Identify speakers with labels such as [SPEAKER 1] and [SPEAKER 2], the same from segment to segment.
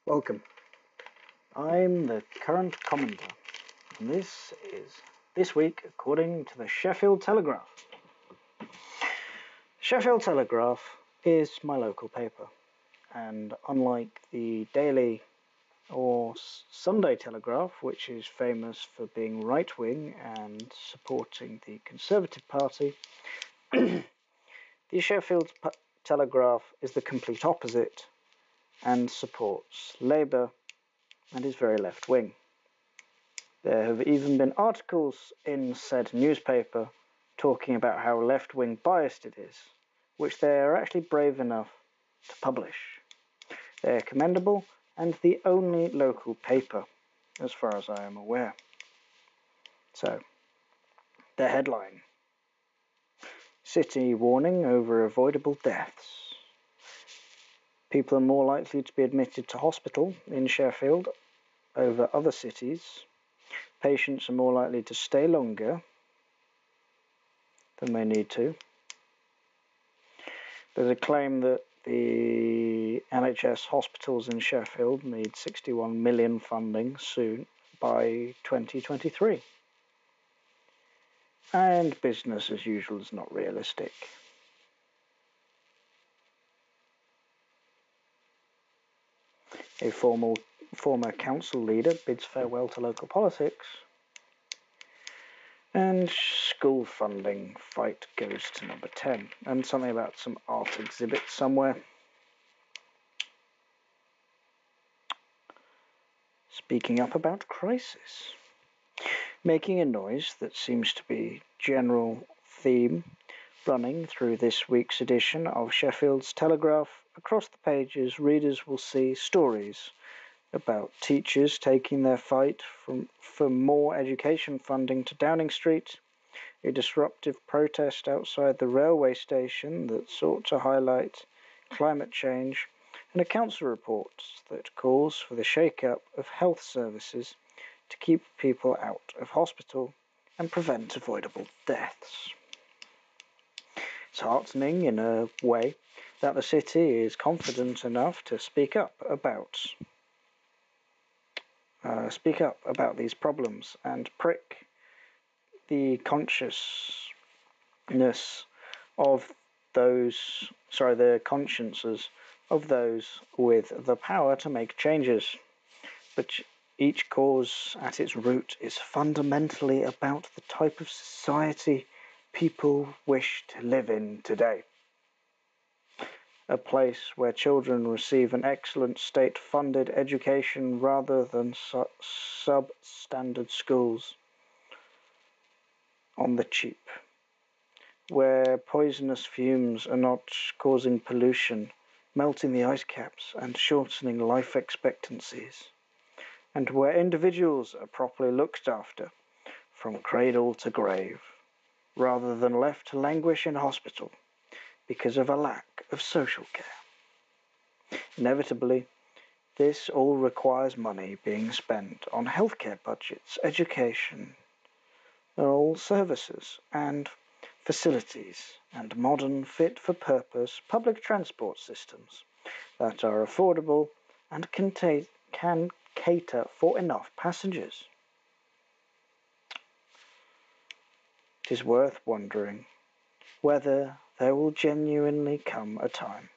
[SPEAKER 1] Welcome. I'm the current commenter, and this is This Week according to the Sheffield Telegraph. Sheffield Telegraph is my local paper, and unlike the Daily or Sunday Telegraph, which is famous for being right-wing and supporting the Conservative Party, the Sheffield Telegraph is the complete opposite and supports Labour and is very left-wing. There have even been articles in said newspaper talking about how left-wing biased it is, which they are actually brave enough to publish. They are commendable and the only local paper, as far as I am aware. So, the headline: City warning over avoidable deaths. People are more likely to be admitted to hospital in Sheffield over other cities. Patients are more likely to stay longer than they need to. There's a claim that the NHS hospitals in Sheffield need 61 million funding soon by 2023. And business as usual is not realistic. A former council leader bids farewell to local politics. And school funding fight goes to number 10. And something about some art exhibit somewhere. Speaking up about crisis. Making a noise that seems to be general theme running through this week's edition of Sheffield's Telegraph. Across the pages, readers will see stories about teachers taking their fight for more education funding to Downing Street, a disruptive protest outside the railway station that sought to highlight climate change, and a council report that calls for the shake-up of health services to keep people out of hospital and prevent avoidable deaths. It's heartening in a way that the city is confident enough to speak up about these problems and prick the consciences of those with the power to make changes. But each cause at its root is fundamentally about the type of society people wish to live in today. A place where children receive an excellent state-funded education rather than substandard schools on the cheap, where poisonous fumes are not causing pollution, melting the ice caps and shortening life expectancies, and where individuals are properly looked after from cradle to grave, rather than left to languish in hospital because of a lack of social care. Inevitably, this all requires money being spent on healthcare budgets, education, all services and facilities, and modern, fit-for-purpose public transport systems that are affordable and can cater for enough passengers. It is worth wondering whether there will genuinely come a time,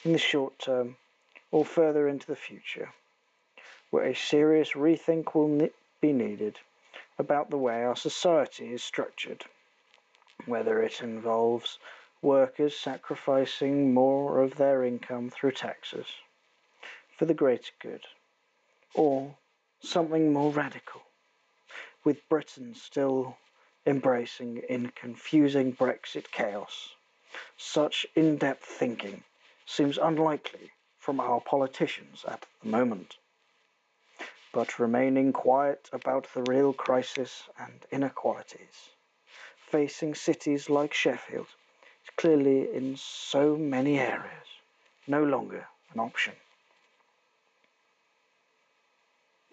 [SPEAKER 1] in the short term or further into the future, where a serious rethink will be needed about the way our society is structured, whether it involves workers sacrificing more of their income through taxes for the greater good, or something more radical, with Britain still embracing in confusing Brexit chaos. Such in-depth thinking seems unlikely from our politicians at the moment. But remaining quiet about the real crisis and inequalities facing cities like Sheffield is clearly in so many areas no longer an option.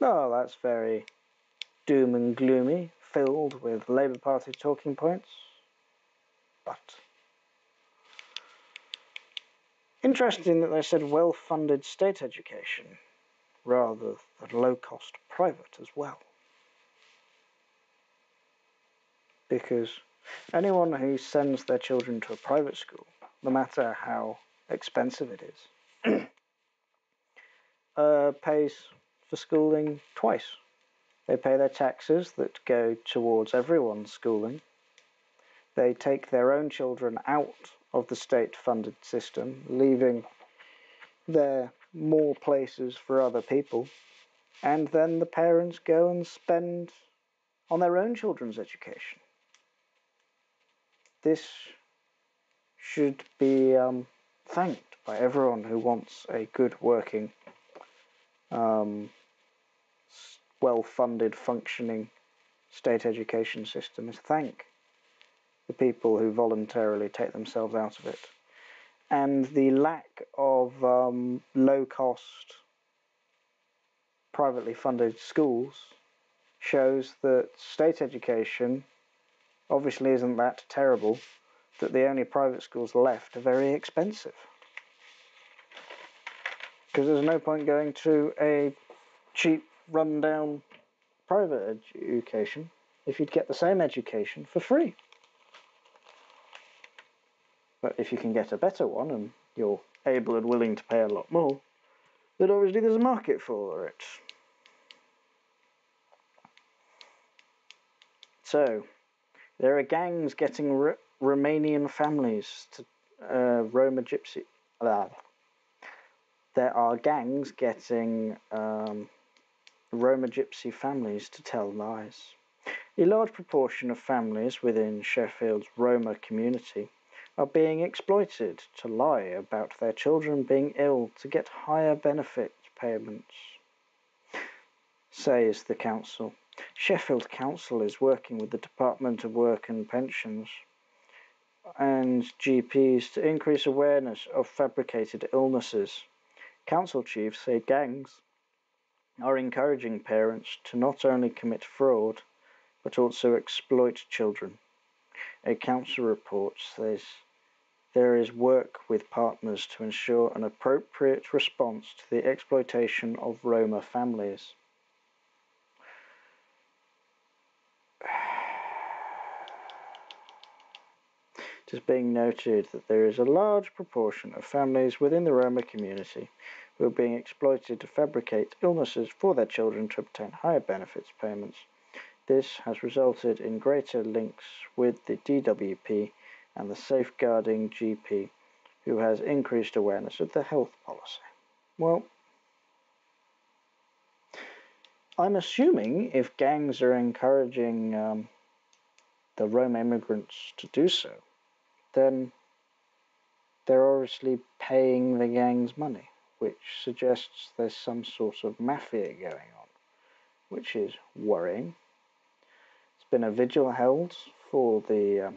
[SPEAKER 1] Oh, that's very doom and gloomy, filled with Labour Party talking points. But interesting that they said well-funded state education. rather than low-cost private as well. Because anyone who sends their children to a private school, no matter how expensive it is, pays for schooling twice. They pay their taxes that go towards everyone's schooling. They take their own children out of the state-funded system, leaving there more places for other people. And then the parents go and spend on their own children's education. This should be thanked by everyone who wants a good working, well-funded, functioning state education system, is thank the people who voluntarily take themselves out of it. And the lack of low-cost, privately funded schools shows that state education obviously isn't that terrible, that the only private schools left are very expensive. Because there's no point going to a cheap, run-down private education if you'd get the same education for free. But if you can get a better one and you're able and willing to pay a lot more, then obviously there's a market for it. So, there are gangs getting Romanian families to Roma Gypsy. There are gangs getting Roma Gypsy families to tell lies. A large proportion of families within Sheffield's Roma community are being exploited to lie about their children being ill to get higher benefit payments, says the council. Sheffield Council is working with the Department of Work and Pensions and GPs to increase awareness of fabricated illnesses. Council chiefs say gangs are encouraging parents to not only commit fraud, but also exploit children. A council report says there is work with partners to ensure an appropriate response to the exploitation of Roma families. It is being noted that there is a large proportion of families within the Roma community who are being exploited to fabricate illnesses for their children to obtain higher benefits payments. This has resulted in greater links with the DWP and the Safeguarding GP, who has increased awareness of the health policy. Well, I'm assuming if gangs are encouraging the Roma immigrants to do so, then they're obviously paying the gangs money, which suggests there's some sort of mafia going on, which is worrying. There's been a vigil held for the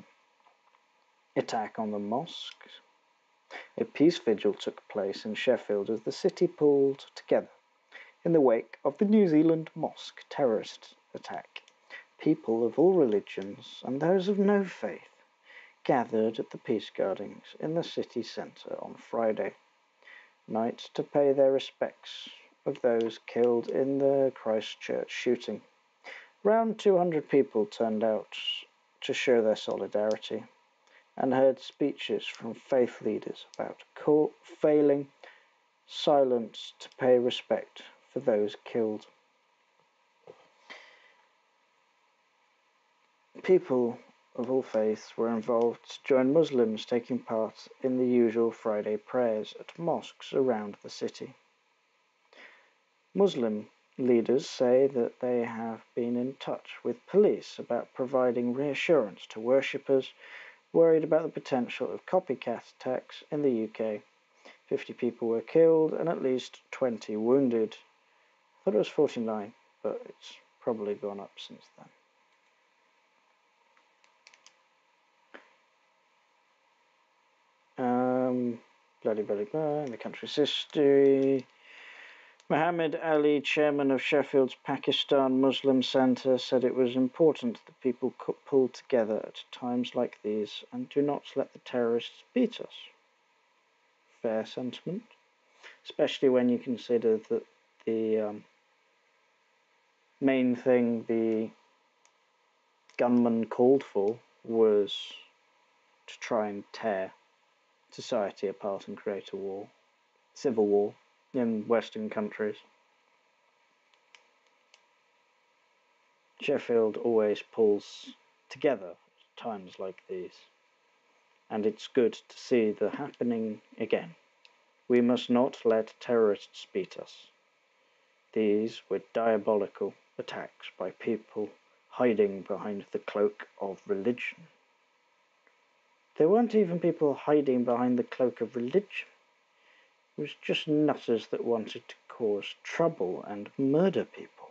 [SPEAKER 1] attack on the mosque. A peace vigil took place in Sheffield as the city pulled together in the wake of the New Zealand mosque terrorist attack. People of all religions and those of no faith gathered at the peace gardens in the city centre on Friday night to pay their respects of those killed in the Christchurch shooting. Around 200 people turned out to show their solidarity and heard speeches from faith leaders about court failing silence to pay respect for those killed. People of all faiths were involved to join Muslims taking part in the usual Friday prayers at mosques around the city. Muslim leaders say that they have been in touch with police about providing reassurance to worshippers worried about the potential of copycat attacks in the UK. 50 people were killed and at least 20 wounded. I thought it was 49, but it's probably gone up since then. In the country's history. Muhammad Ali, chairman of Sheffield's Pakistan Muslim Centre, said it was important that people pull together at times like these and do not let the terrorists beat us. Fair sentiment, especially when you consider that the main thing the gunman called for was to try and tear society apart and create a war, civil war in Western countries. Sheffield always pulls together at times like these, and it's good to see the happening again. We must not let terrorists beat us. These were diabolical attacks by people hiding behind the cloak of religion. There weren't even people hiding behind the cloak of religion. It was just nutters that wanted to cause trouble and murder people.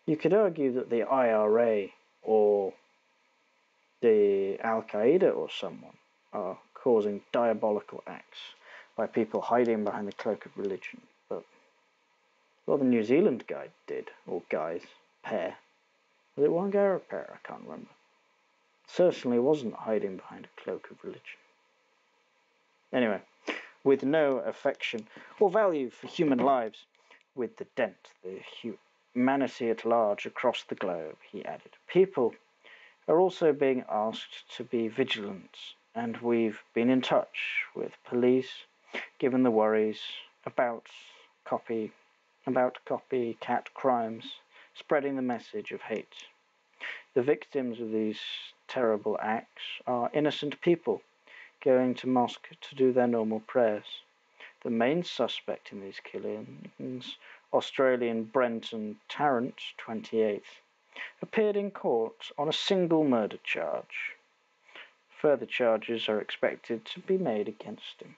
[SPEAKER 1] You could argue that the IRA or the Al-Qaeda or someone are causing diabolical acts by people hiding behind the cloak of religion, but what the New Zealand guy did, or guys, pair, was it one guy or a pair? I can't remember. Certainly wasn't hiding behind a cloak of religion. Anyway, with no affection or value for human lives, with the dent, the humanity at large across the globe, he added, people are also being asked to be vigilant, and we've been in touch with police, given the worries about copycat crimes, spreading the message of hate. The victims of these terrible acts are innocent people going to mosque to do their normal prayers. The main suspect in these killings, Australian Brenton Tarrant, 28, appeared in court on a single murder charge. Further charges are expected to be made against him.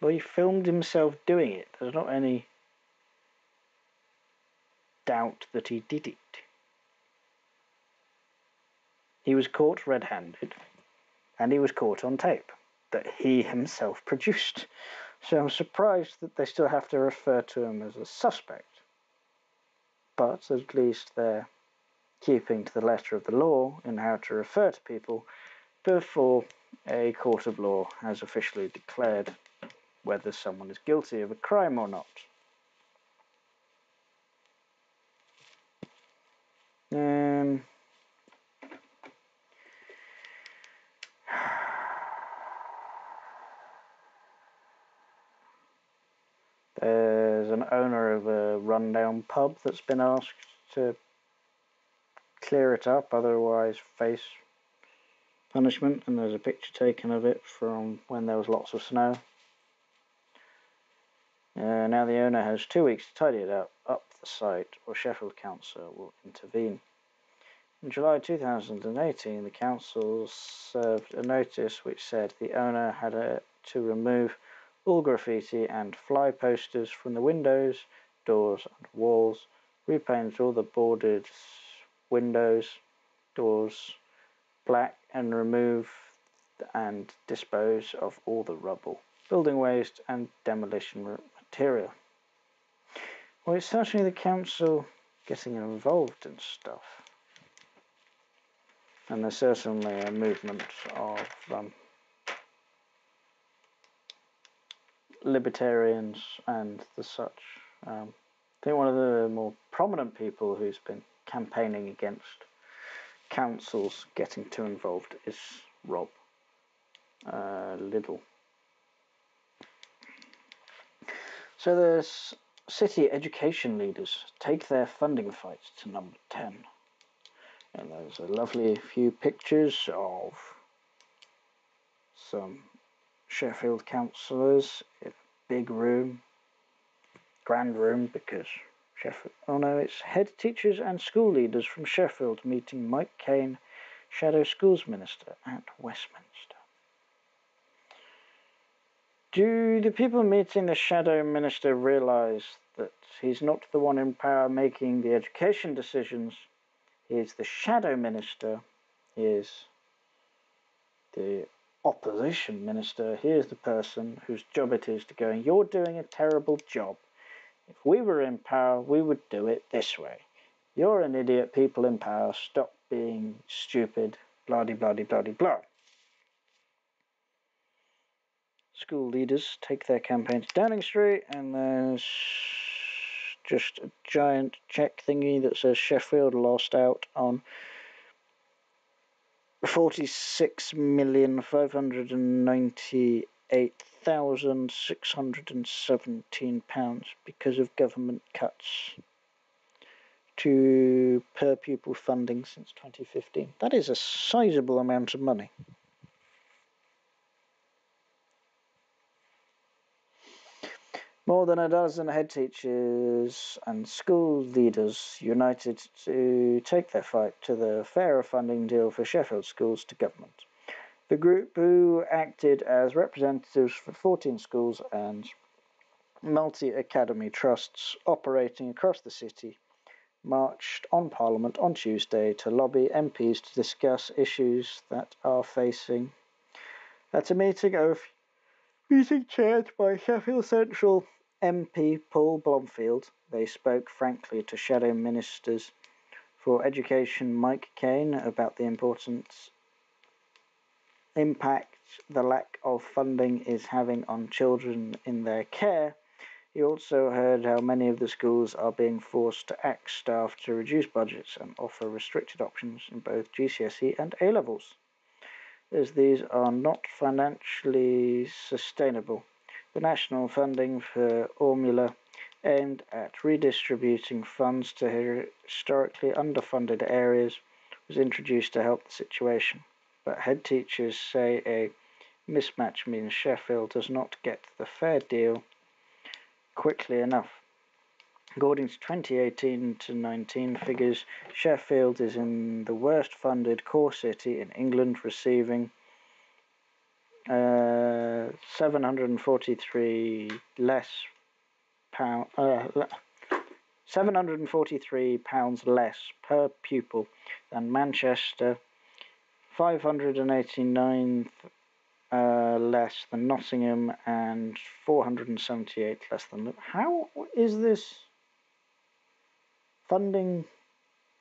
[SPEAKER 1] Well, he filmed himself doing it. There's not any doubt that he did it. He was caught red-handed, and he was caught on tape that he himself produced. So I'm surprised that they still have to refer to him as a suspect. But at least they're keeping to the letter of the law in how to refer to people before a court of law has officially declared whether someone is guilty of a crime or not. There's an owner of a rundown pub that's been asked to clear it up, otherwise face punishment, and there's a picture taken of it from when there was lots of snow. Now the owner has 2 weeks to tidy it up the site, or Sheffield Council will intervene. In July 2018, the council served a notice which said the owner had to remove all graffiti and fly posters from the windows, doors and walls, repaint all the boarded windows, doors black, and remove and dispose of all the rubble, building waste and demolition material. Well, it's certainly the council getting involved in stuff. And there's certainly a movement of libertarians and the such. I think one of the more prominent people who's been campaigning against councils getting too involved is Rob Liddell. So the city education leaders take their funding fights to number 10. And there's a lovely few pictures of some Sheffield councillors in a big room, grand room, because Sheffield, oh no, it's head teachers and school leaders from Sheffield meeting Mike Cain, Shadow Schools Minister at Westminster. Do the people meeting the Shadow Minister realise that he's not the one in power making the education decisions? He is the Shadow Minister. He is the opposition minister. He is the person whose job it is to go, you're doing a terrible job. If we were in power, we would do it this way. You're an idiot, people in power. Stop being stupid. Blah-de-blah-de-blah-de-blah. school leaders take their campaign to Downing Street, and there's just a giant check thingy that says Sheffield lost out on £46,598,617 because of government cuts to per pupil funding since 2015. That is a sizable amount of money. More than a dozen head teachers and school leaders united to take their fight to the fairer funding deal for Sheffield schools to government. The group, who acted as representatives for 14 schools and multi-academy trusts operating across the city, marched on Parliament on Tuesday to lobby MPs to discuss issues that are facing. At a meeting chaired by Sheffield Central MP Paul Blomfield, they spoke frankly to Shadow Ministers for Education Mike Kane about the impact the lack of funding is having on children in their care. He also heard how many of the schools are being forced to ask staff to reduce budgets and offer restricted options in both GCSE and A-levels, as these are not financially sustainable. The national funding for formula aimed at redistributing funds to historically underfunded areas was introduced to help the situation, but head teachers say a mismatch means Sheffield does not get the fair deal quickly enough. According to 2018-19 figures, Sheffield is in the worst funded core city in England, receiving £743 less per pupil than Manchester, £589 less than Nottingham, and £478 less than. How is this funding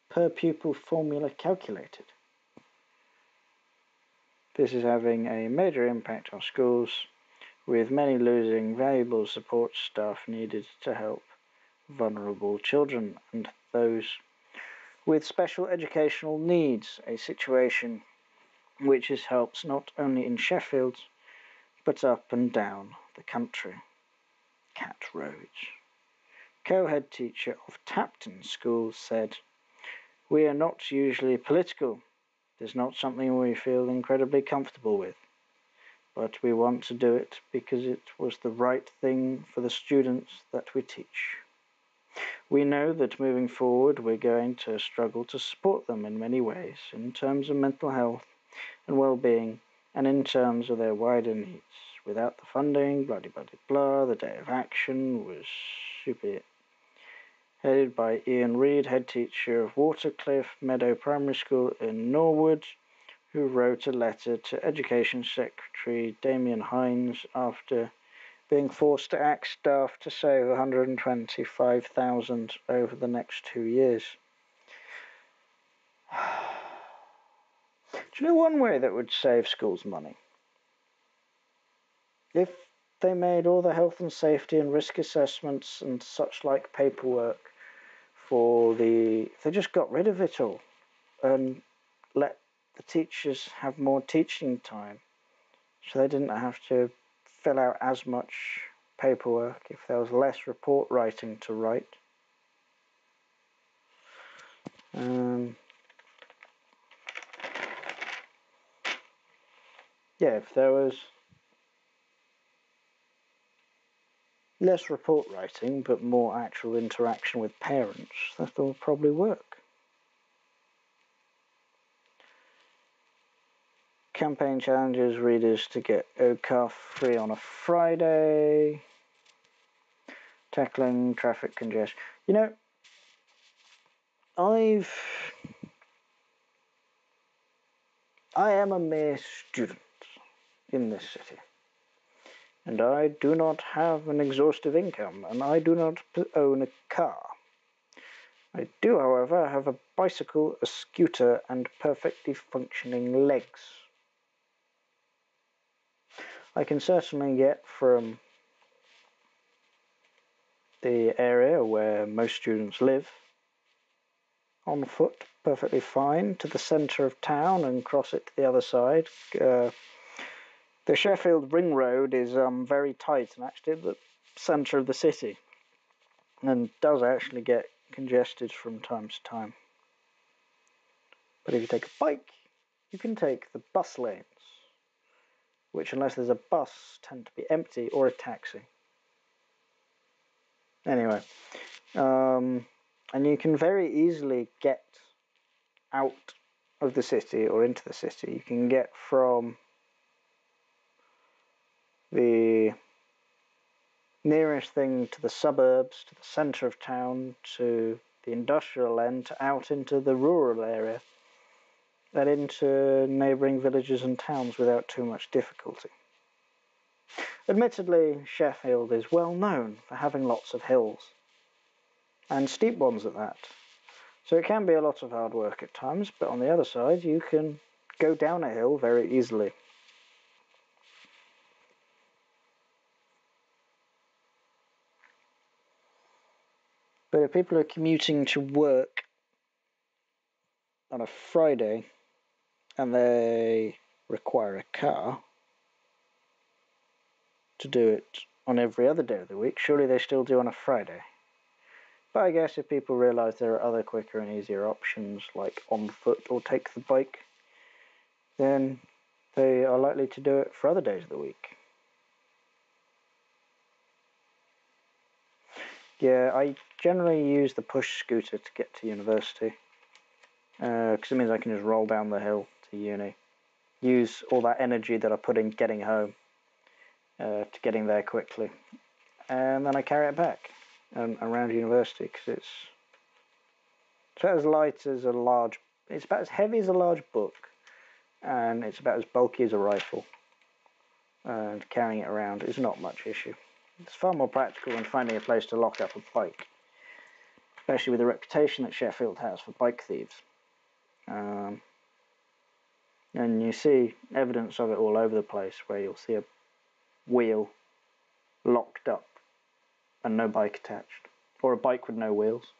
[SPEAKER 1] per pupil formula calculated? This is having a major impact on schools, with many losing valuable support staff needed to help vulnerable children and those with special educational needs, a situation which helps not only in Sheffield but up and down the country. Cat Rhodes, co-head teacher of Tapton School, said, "We are not usually political. It is not something we feel incredibly comfortable with, but we want to do it because it was the right thing for the students that we teach. We know that moving forward we're going to struggle to support them in many ways, in terms of mental health and well-being, and in terms of their wider needs. Without the funding, blah, blah, blah, blah." The day of action was super headed by Ian Reid, head teacher of Watercliff Meadow Primary School in Norwood, who wrote a letter to Education Secretary Damien Hines after being forced to ask staff to save £125,000 over the next 2 years. Do you know one way that would save schools money? If they made all the health and safety and risk assessments and such like paperwork they just got rid of it all and let the teachers have more teaching time, so they didn't have to fill out as much paperwork, if there was less report writing to write. If there was less report writing but more actual interaction with parents, that will probably work. Campaign challenges readers to get OCAR free on a Friday. Tackling traffic congestion. I am a mere student in this city, and I do not have an exhaustive income, and I do not own a car. I do, however, have a bicycle, a scooter, and perfectly functioning legs. I can certainly get from the area where most students live on foot perfectly fine to the centre of town and cross it to the other side. The Sheffield Ring Road is very tight and actually at the centre of the city and does actually get congested from time to time. But if you take a bike, you can take the bus lanes, which unless there's a bus tend to be empty, or a taxi. Anyway, and you can very easily get out of the city or into the city. You can get from the nearest thing to the suburbs, to the centre of town, to the industrial end, out into the rural area, and into neighbouring villages and towns without too much difficulty. Admittedly, Sheffield is well known for having lots of hills, and steep ones at that. So it can be a lot of hard work at times, but on the other side, you can go down a hill very easily. But if people are commuting to work on a Friday and they require a car to do it on every other day of the week, surely they still do on a Friday. But I guess if people realise there are other quicker and easier options like on foot or take the bike, then they are likely to do it for other days of the week. Yeah, I generally use the push scooter to get to university, because it means I can just roll down the hill to uni. Use all that energy that I put in getting home to getting there quickly. And then I carry it back around university, because it's about as light as a large... It's about as heavy as a large book, and it's about as bulky as a rifle. And carrying it around is not much issue. It's far more practical than finding a place to lock up a bike, especially with the reputation that Sheffield has for bike thieves. And you see evidence of it all over the place, where you'll see a wheel locked up and no bike attached, or a bike with no wheels.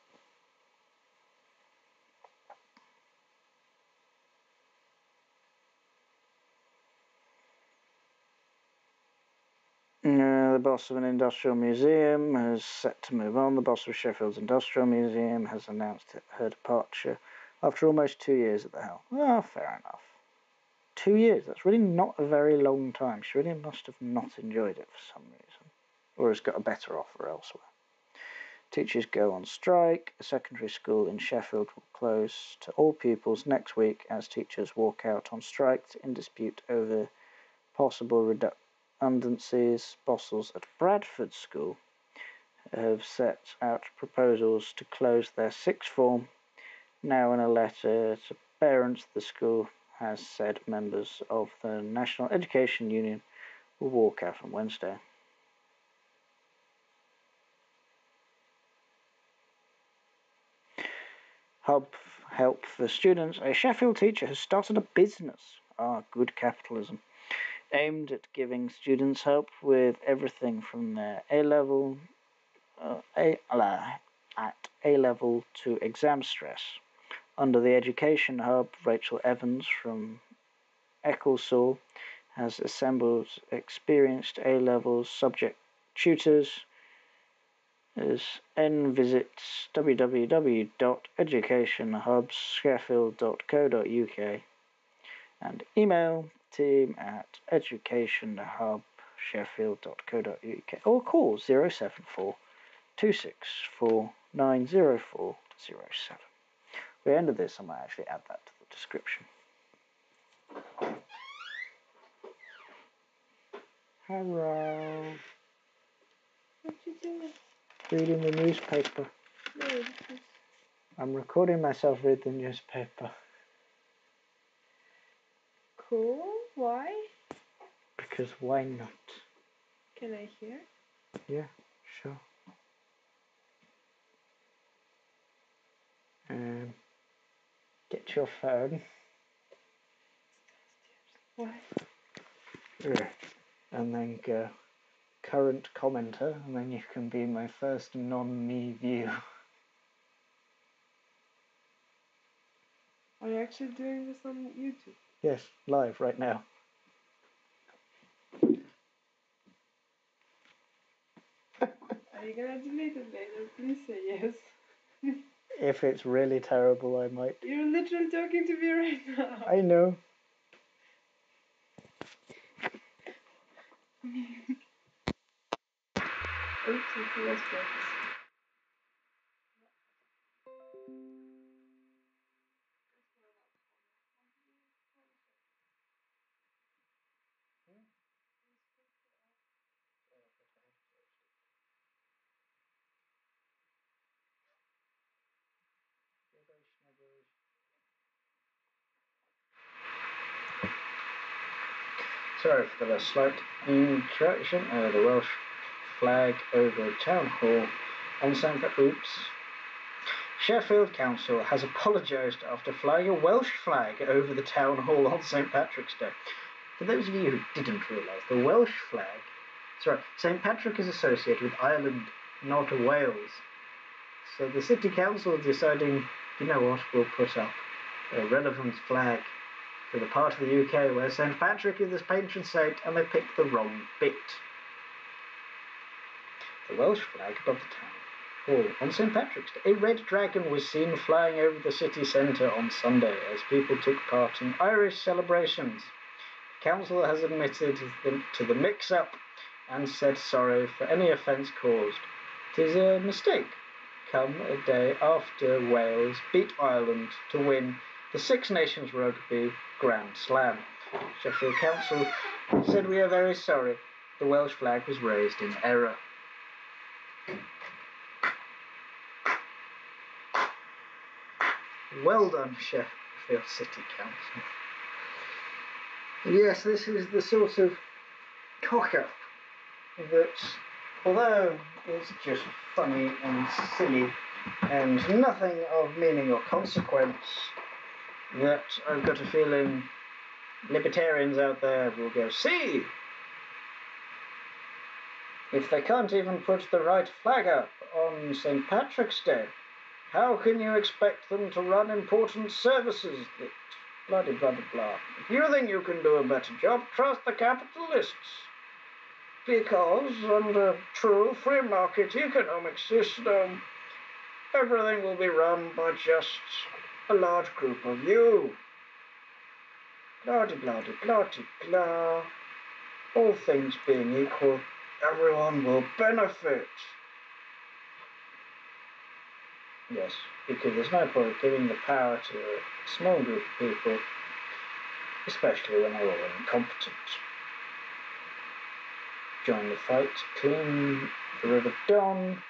[SPEAKER 1] The boss of an industrial museum is set to move on. The boss of Sheffield's Industrial Museum has announced her departure after almost 2 years at the helm. Oh, fair enough. 2 years, that's really not a very long time. She really must have not enjoyed it for some reason, or has got a better offer elsewhere. Teachers go on strike. A secondary school in Sheffield will close to all pupils next week as teachers walk out on strike in dispute over possible redundancies. Bosses at Bradford School have set out proposals to close their sixth form. Now, in a letter to parents, the school has said members of the National Education Union will walk out on Wednesday. Hub help for students. A Sheffield teacher has started a business. Good capitalism. Aimed at giving students help with everything from their A-level to exam stress. Under the Education Hub, Rachel Evans from Ecclesall has assembled experienced A-level subject tutors. Visits www.educationhubsheffield.co.uk and email team@educationhubsheffield.co.uk or call 074 264 90407. At the end of this, I might actually add that to the description. Hello.
[SPEAKER 2] What you doing?
[SPEAKER 1] Reading the newspaper.
[SPEAKER 2] No,
[SPEAKER 1] I'm recording myself read the newspaper.
[SPEAKER 2] cool. Why?
[SPEAKER 1] Because why not?
[SPEAKER 2] Can I hear?
[SPEAKER 1] Yeah, sure. Get your phone.
[SPEAKER 2] Why?
[SPEAKER 1] Ugh. and then go current commenter, and then you can be my first non-me view.
[SPEAKER 2] Are you actually doing this on YouTube?
[SPEAKER 1] Yes, live right now.
[SPEAKER 2] Are you gonna delete it later? Please say yes.
[SPEAKER 1] If it's really terrible, I might.
[SPEAKER 2] You're literally talking to me right now.
[SPEAKER 1] I know.
[SPEAKER 2] Oops, it's a less practice.
[SPEAKER 1] Sorry for the slight interruption. The Welsh flag over Town Hall on St. Oops. Sheffield Council has apologised after flying a Welsh flag over the Town Hall on St. Patrick's Day. For those of you who didn't realise, the Welsh flag... St. Patrick is associated with Ireland, not Wales. So the City Council is deciding, you know what, we'll put up a relevant flag for the part of the UK where St. Patrick is the patron saint, and they picked the wrong bit. The Welsh flag above the town hall on St. Patrick's Day. A red dragon was seen flying over the city centre on Sunday as people took part in Irish celebrations. The council has admitted to the mix-up and said sorry for any offence caused. It is a mistake, come a day after Wales beat Ireland to win the Six Nations Rugby Grand Slam. Sheffield Council said, "We are very sorry. The Welsh flag was raised in error." Well done, Sheffield City Council. Yes, this is the sort of cock-up that, although it's just funny and silly and nothing of meaning or consequence, that I've got a feeling libertarians out there will go, see, if they can't even put the right flag up on St. Patrick's Day, how can you expect them to run important services that blah blah blah blah. If you think you can do a better job, trust the capitalists. Because under true free market economic system, everything will be run by just a large group of you. Blah de blah de blah de blah. All things being equal, everyone will benefit. Yes, because there's no point giving the power to a small group of people, especially when they're all incompetent. Join the fight to clean the River Don.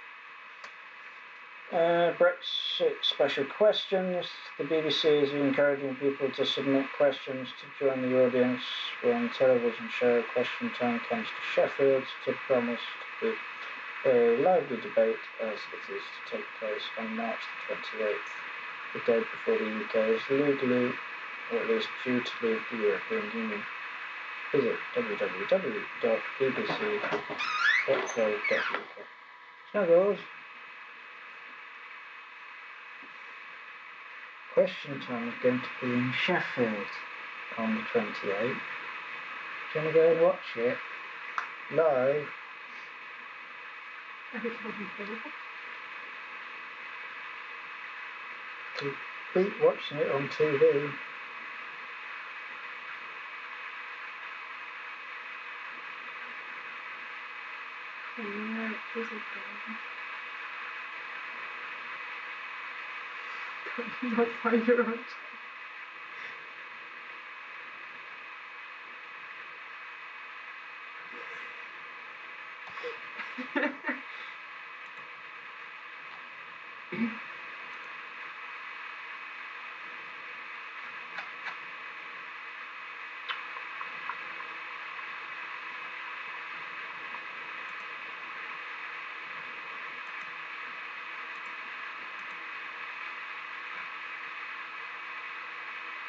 [SPEAKER 1] Brexit special questions. The BBC is encouraging people to submit questions to join the audience when television show Question Time comes to Sheffield, to promise to be a lively debate as it is to take place on March the 28th, the day before the UK is legally, or at least due to leave the European Union. Visit www.bbc.co.uk. Snuggles. Question Time is going to be in Sheffield on the 28th. Do you want to go and watch it live? To beat watching it on TV.
[SPEAKER 2] Yeah, not find your own.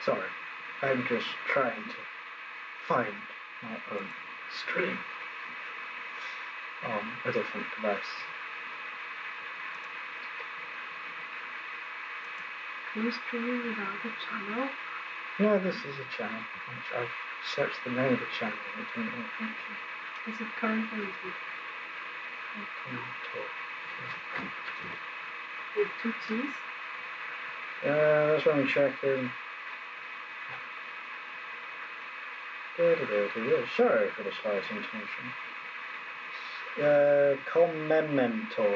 [SPEAKER 1] Sorry, I'm just trying to find my own stream on a different device.
[SPEAKER 2] Can you stream without a channel?
[SPEAKER 1] No, this is a channel. I've searched the name of the channel and it didn't work.
[SPEAKER 2] Is it current on YouTube? With 2 G's?
[SPEAKER 1] That's what I'm checking. Sorry for the slight intonation. Commento.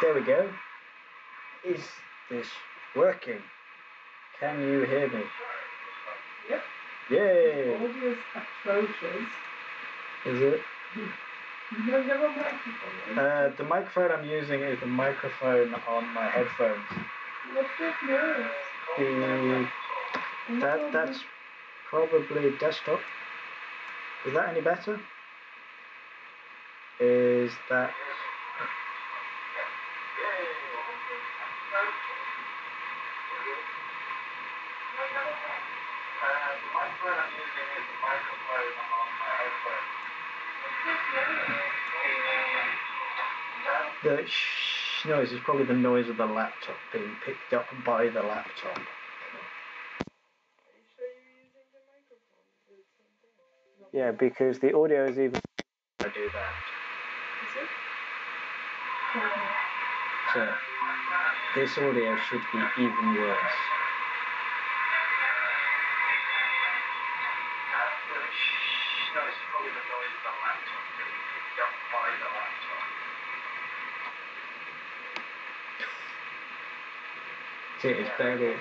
[SPEAKER 1] There we go. Is this working? Can you hear me?
[SPEAKER 2] Yep.
[SPEAKER 1] Yay!
[SPEAKER 2] The audio is atrocious.
[SPEAKER 1] Is it?
[SPEAKER 2] You don't have a microphone, right?
[SPEAKER 1] The microphone I'm using is the microphone on my headphones.
[SPEAKER 2] What's that noise?
[SPEAKER 1] That's probably desktop. Is that any better? Is that... The microphone I'm using is the microphone on my headphones. The noise is probably the noise of the laptop being picked up by the laptop.
[SPEAKER 2] Are you sure you're using the microphone? No.
[SPEAKER 1] Yeah, because the audio is even... I do that.
[SPEAKER 2] Is it? Okay.
[SPEAKER 1] So, this audio should be even worse. No, it's probably the noise of the laptop being picked up by the laptop. See, it's barely...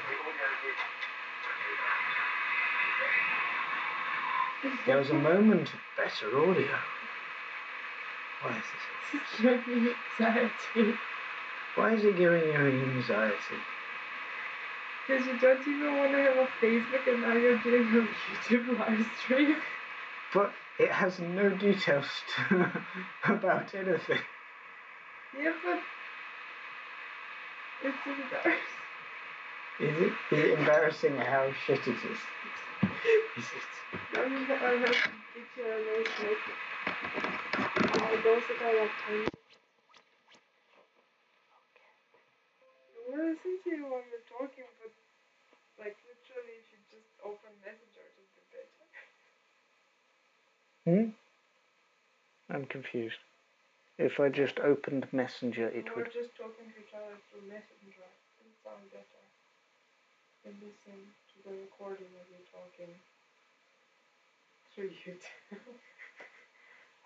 [SPEAKER 1] There was a moment of better audio. Why is this?
[SPEAKER 2] It's giving me anxiety.
[SPEAKER 1] Why is it giving you anxiety?
[SPEAKER 2] Because you don't even want to have a Facebook and now you're doing a YouTube live stream.
[SPEAKER 1] But it has no details about anything.
[SPEAKER 2] Yeah, but it's embarrassing.
[SPEAKER 1] Is it embarrassing how shit it is? Is it?
[SPEAKER 2] I have to get you a nice mic. My dolls are like tiny. I will listen to you when we're talking, but like literally if you just open Messenger it would be better.
[SPEAKER 1] I'm confused. If I just opened Messenger, it would...
[SPEAKER 2] We're just talking to each other through Messenger. It would sound better than listen to the recording of you talking through YouTube.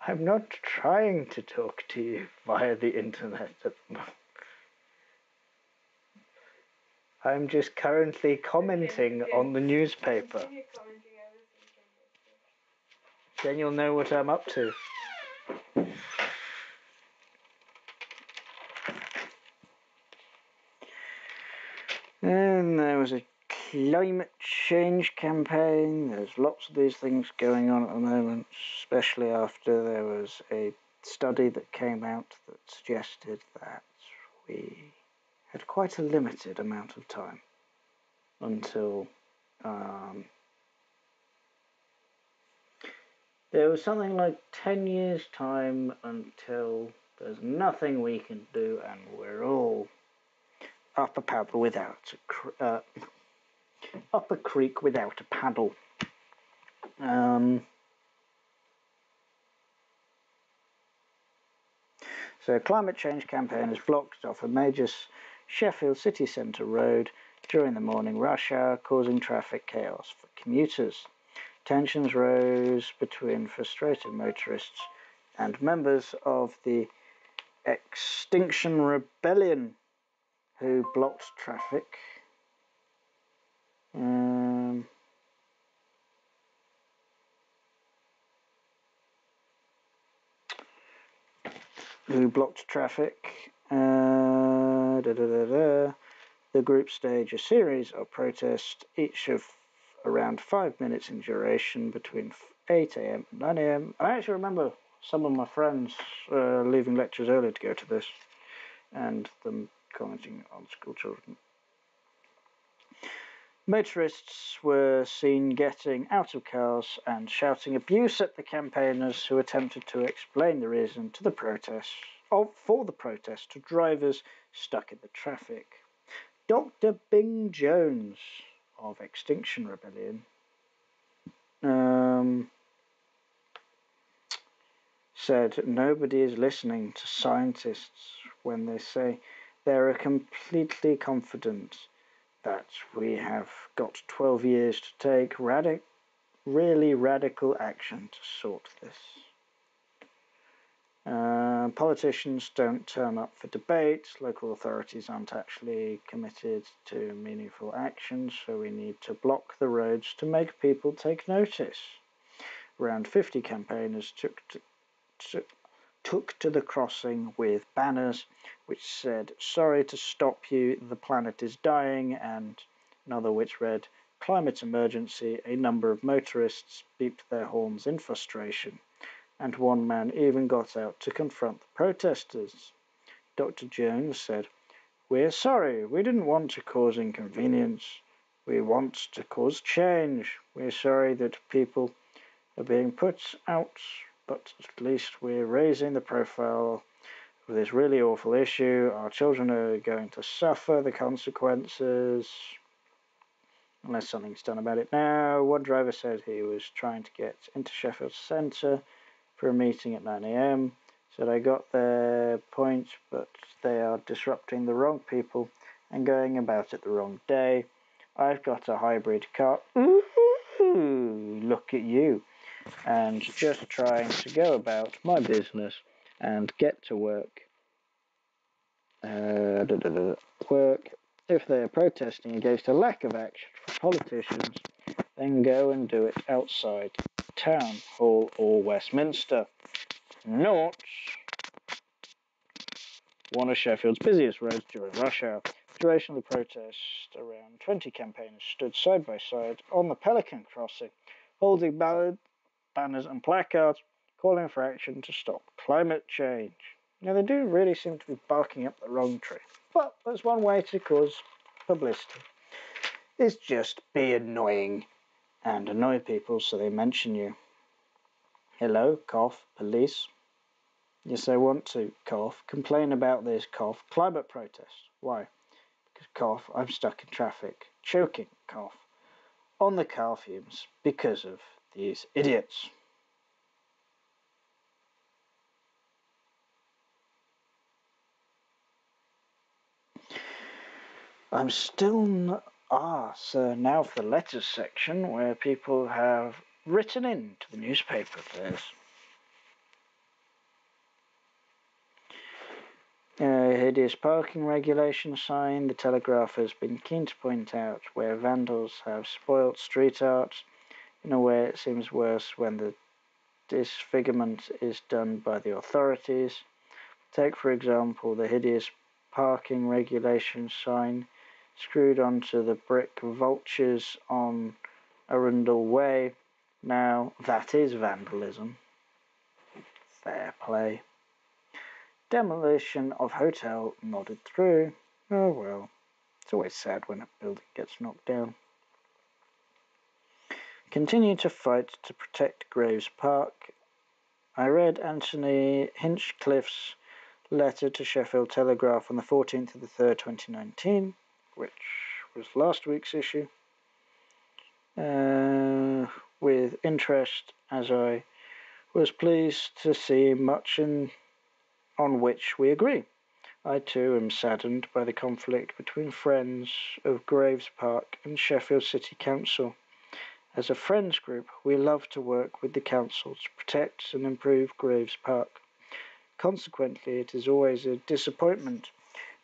[SPEAKER 1] I'm not trying to talk to you via the internet at the moment. I'm just currently commenting on the newspaper.
[SPEAKER 2] Continue commenting everything from
[SPEAKER 1] Then you'll know what I'm up to. And there was a climate change campaign. There's lots of these things going on at the moment, especially after there was a study that came out that suggested that we had quite a limited amount of time until there was something like 10 years time until there's nothing we can do and we're all up a paddle without up a creek without a paddle. So a climate change campaign has blocked off a major Sheffield city centre road during the morning rush hour, causing traffic chaos for commuters. Tensions rose between frustrated motorists and members of the Extinction Rebellion who blocked traffic. The group staged a series of protests, each of around 5 minutes in duration between 8 a.m. and 9 a.m. I actually remember some of my friends leaving lectures early to go to this, and them commenting on school children. Motorists were seen getting out of cars and shouting abuse at the campaigners who attempted to explain the reason to the protest, for the protest to drivers stuck in the traffic. Dr. Bing Jones of Extinction Rebellion said nobody is listening to scientists when they say they're completely confident that we have got 12 years to take really radical action to sort this. Politicians don't turn up for debate, local authorities aren't actually committed to meaningful actions, so we need to block the roads to make people take notice. Around 50 campaigners took to the crossing with banners which said, "Sorry to stop you, the planet is dying," and another which read, "Climate emergency." A number of motorists beeped their horns in frustration, and one man even got out to confront the protesters. Dr. Jones said, "We're sorry, we didn't want to cause inconvenience. We want to cause change. We're sorry that people are being put out, but at least we're raising the profile of this really awful issue. Our children are going to suffer the consequences unless something's done about it now." One driver said he was trying to get into Sheffield Centre for a meeting at 9 a.m. Said, "I got their point, but they are disrupting the wrong people and going about it the wrong day. I've got a hybrid car." Ooh, look at you. "And just trying to go about my business and get to work. If they are protesting against a lack of action from politicians, then go and do it outside Town Hall or Westminster, not one of Sheffield's busiest roads during rush hour." Duration of the protest, around 20 campaigners stood side by side on the Pelican Crossing, holding banners and placards calling for action to stop climate change. Now, they do really seem to be barking up the wrong tree, but there's one way to cause publicity. It's just be annoying and annoy people so they mention you. Hello, cough, police. Yes, I want to, cough. Complain about this, cough. Climate protest. Why? Because, cough, I'm stuck in traffic. Choking, cough. On the car fumes because of these idiots. I'm still... so now for the letters section, where people have written in to the newspaper affairs. Hideous parking regulation sign. The Telegraph has been keen to point out where vandals have spoilt street art. In a way, it seems worse when the disfigurement is done by the authorities. Take, for example, the hideous parking regulation sign screwed onto the brick vultures on Arundel Way. Now, that is vandalism. Fair play. Demolition of hotel nodded through. Oh well, it's always sad when a building gets knocked down. Continue to fight to protect Graves Park. I read Anthony Hinchcliffe's letter to Sheffield Telegraph on the 14th of the 3rd, 2019, which was last week's issue, with interest, as I was pleased to see much on which we agree. I too am saddened by the conflict between Friends of Graves Park and Sheffield City Council. As a Friends group, we love to work with the council to protect and improve Graves Park. Consequently, it is always a disappointment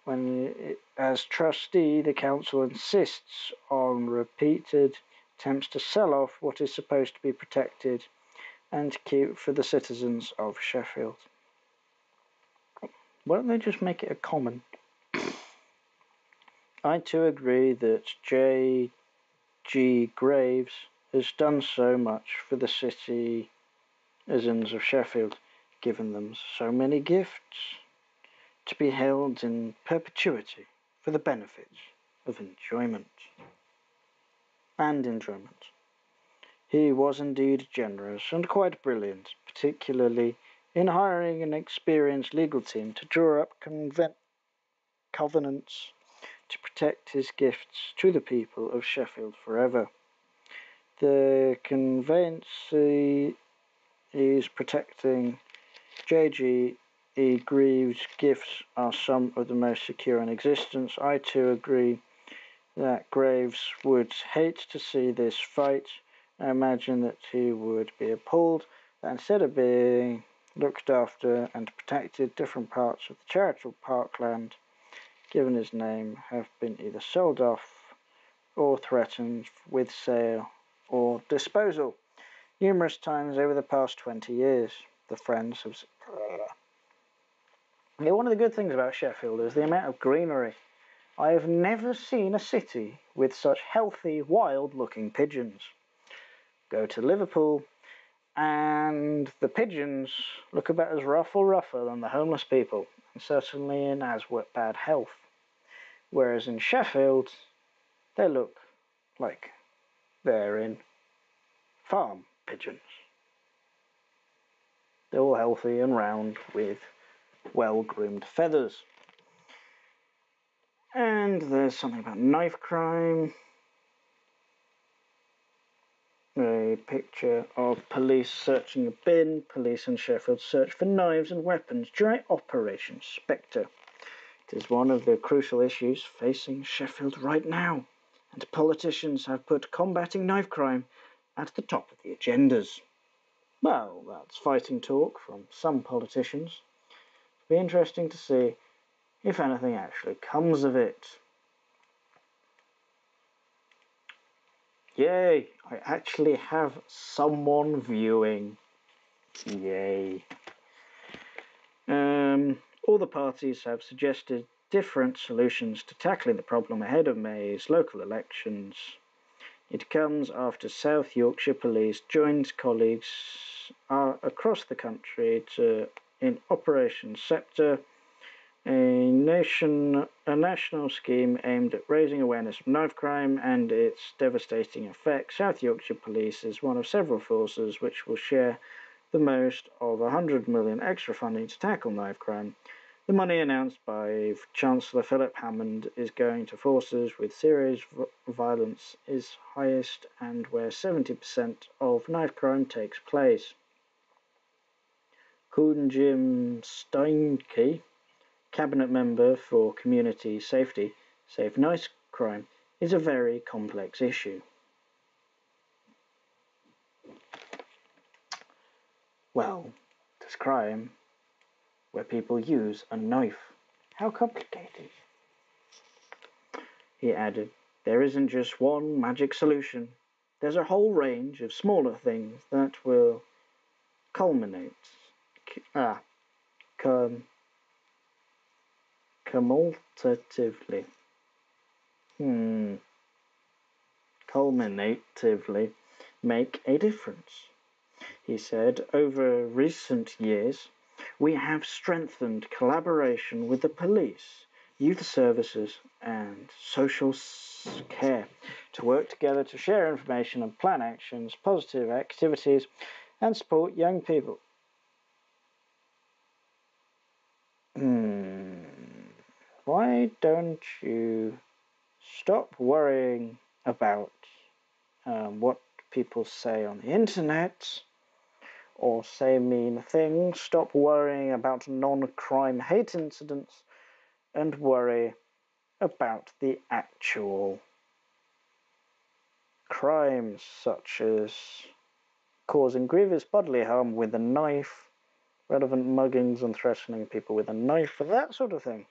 [SPEAKER 1] when, as trustee, the council insists on repeated attempts to sell off what is supposed to be protected and keep for the citizens of Sheffield. Why don't they just make it a common? I too agree that G. Graves has done so much for the citizens of Sheffield, given them so many gifts, to be held in perpetuity for the benefit of enjoyment. He was indeed generous and quite brilliant, particularly in hiring an experienced legal team to draw up covenants to protect his gifts to the people of Sheffield forever. The conveyancy is protecting J.G.E. Greaves' gifts are some of the most secure in existence. I too agree that Graves would hate to see this fight. I imagine that he would be appalled that instead of being looked after and protected, different parts of the charitable parkland given his name have been either sold off or threatened with sale or disposal. Numerous times over the past 20 years, the Friends have... One of the good things about Sheffield is the amount of greenery. I have never seen a city with such healthy, wild-looking pigeons. Go to Liverpool, and the pigeons look about as rough or rougher than the homeless people, and certainly in as bad health. Whereas in Sheffield, they look like they're in farm pigeons. They're all healthy and round with well-groomed feathers. And there's something about knife crime. A picture of police searching a bin. Police in Sheffield search for knives and weapons during Operation Spectre. It is one of the crucial issues facing Sheffield right now, and politicians have put combating knife crime at the top of the agendas. Well, that's fighting talk from some politicians. It'll be interesting to see if anything actually comes of it. Yay! I actually have someone viewing. Yay. All the parties have suggested different solutions to tackling the problem ahead of May's local elections. It comes after South Yorkshire Police joined colleagues across the country in Operation Sceptre, a national scheme aimed at raising awareness of knife crime and its devastating effects. South Yorkshire Police is one of several forces which will share the most of 100 million extra funding to tackle knife crime. The money announced by Chancellor Philip Hammond is going to forces with serious violence is highest and where 70% of knife crime takes place. Jim Steinke, Cabinet Member for Community Safety, said knife crime is a very complex issue. Well, there's crime where people use a knife. How complicated? He added, there isn't just one magic solution. There's a whole range of smaller things that will culminatively make a difference. He said, over recent years, we have strengthened collaboration with the police, youth services, and social care to work together to share information and plan actions, positive activities, and support young people. Why don't you stop worrying about what people say on the internet or say mean things? Stop worrying about non-crime hate incidents and worry about the actual crimes, such as causing grievous bodily harm with a knife, relevant muggings and threatening people with a knife, that sort of thing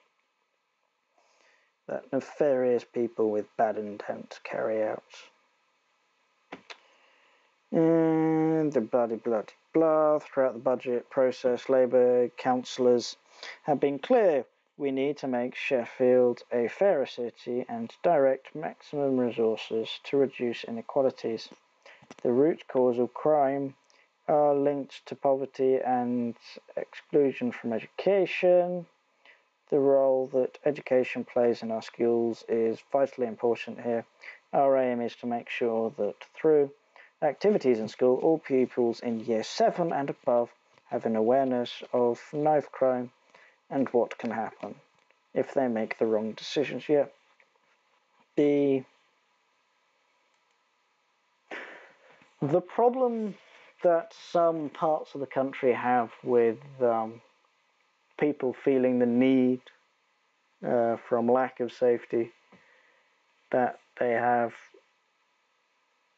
[SPEAKER 1] that nefarious people with bad intent carry out. And the blah. Throughout the budget process, Labour councillors have been clear we need to make Sheffield a fairer city and direct maximum resources to reduce inequalities. The root cause of crime are linked to poverty and exclusion from education. The role that education plays in our schools is vitally important here. Our aim is to make sure that through activities in school, all pupils in Year 7 and above have an awareness of knife crime and what can happen if they make the wrong decisions. Yeah, the problem that some parts of the country have with people feeling the need from lack of safety that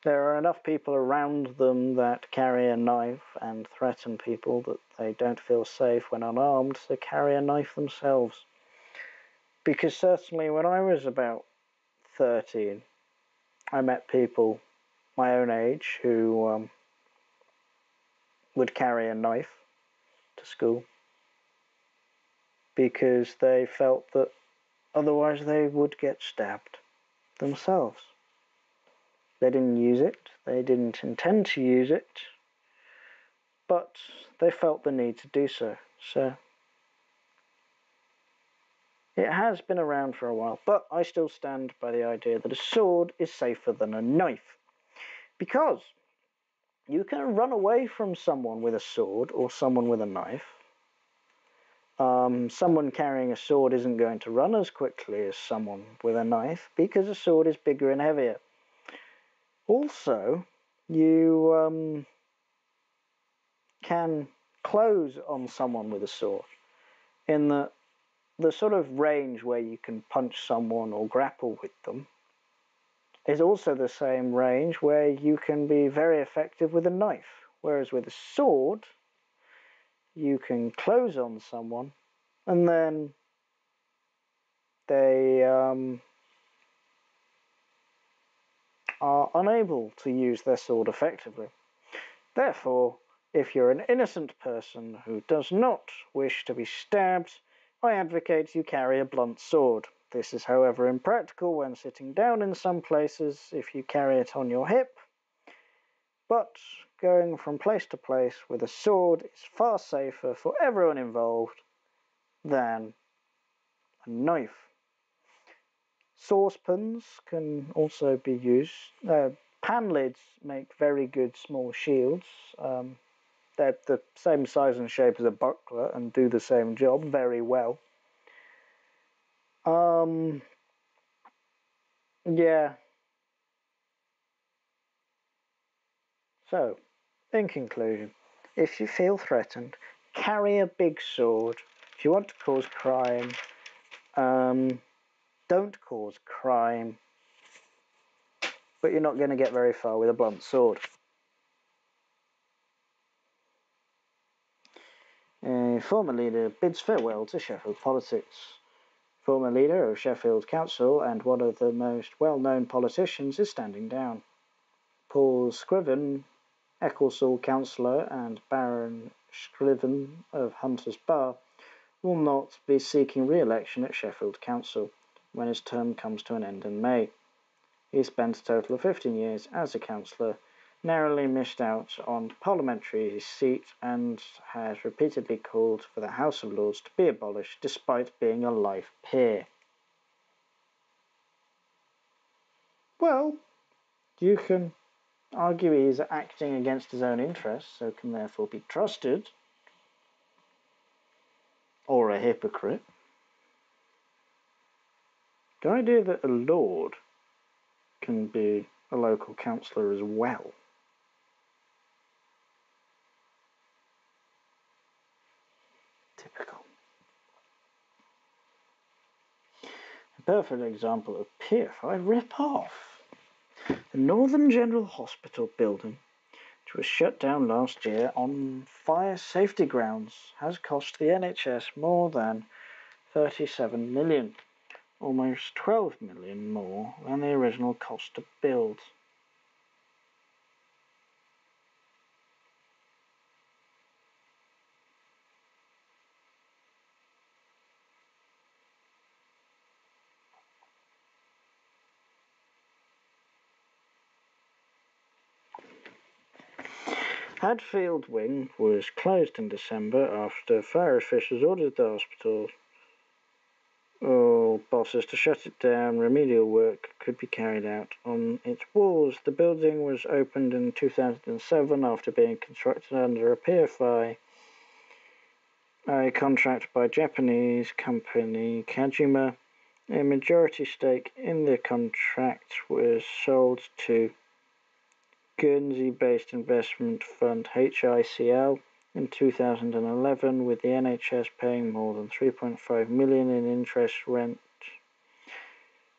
[SPEAKER 1] there are enough people around them that carry a knife and threaten people that they don't feel safe when unarmed to carry a knife themselves. Because certainly when I was about 13, I met people my own age who would carry a knife to school because they felt that otherwise they would get stabbed themselves. They didn't use it, they didn't intend to use it, but they felt the need to do so. So it has been around for a while, but I still stand by the idea that a sword is safer than a knife. Because you can run away from someone with a sword or someone with a knife. Someone carrying a sword isn't going to run as quickly as someone with a knife because a sword is bigger and heavier. Also, you can close on someone with a sword in the sort of range where you can punch someone or grapple with them is also the same range where you can be very effective with a knife. Whereas with a sword, you can close on someone and then they are unable to use their sword effectively. Therefore, if you're an innocent person who does not wish to be stabbed, I advocate you carry a blunt sword. This is, however, impractical when sitting down in some places if you carry it on your hip, but going from place to place with a sword is far safer for everyone involved than a knife. Saucepans can also be used. Pan lids make very good small shields. They're the same size and shape as a buckler and do the same job very well. Yeah. So, in conclusion, if you feel threatened, carry a big sword. If you want to cause crime, don't cause crime, but you're not going to get very far with a blunt sword. A former leader bids farewell to Sheffield politics. Former leader of Sheffield Council and one of the most well-known politicians is standing down. Paul Scriven, Ecclesall councillor and Baron Scriven of Hunters Bar, will not be seeking re-election at Sheffield Council when his term comes to an end in May. He spent a total of 15 years as a councillor, narrowly missed out on the parliamentary seat and has repeatedly called for the House of Lords to be abolished despite being a life peer. Well, you can argue he's acting against his own interests, so can therefore be trusted, or a hypocrite. The idea that a lord can be a local councillor as well. Typical. A perfect example of PFI rip-off. The Northern General Hospital building, which was shut down last year on fire safety grounds, has cost the NHS more than 37 million, almost 12 million more than the original cost to build. Hadfield Wing was closed in December after fire officials ordered the hospital bosses to shut it down. Remedial work could be carried out on its walls. The building was opened in 2007 after being constructed under a PFI, a contract by Japanese company Kajima. A majority stake in the contract was sold to Guernsey-based investment fund HICL in 2011, with the NHS paying more than £3.5 million in interest rent,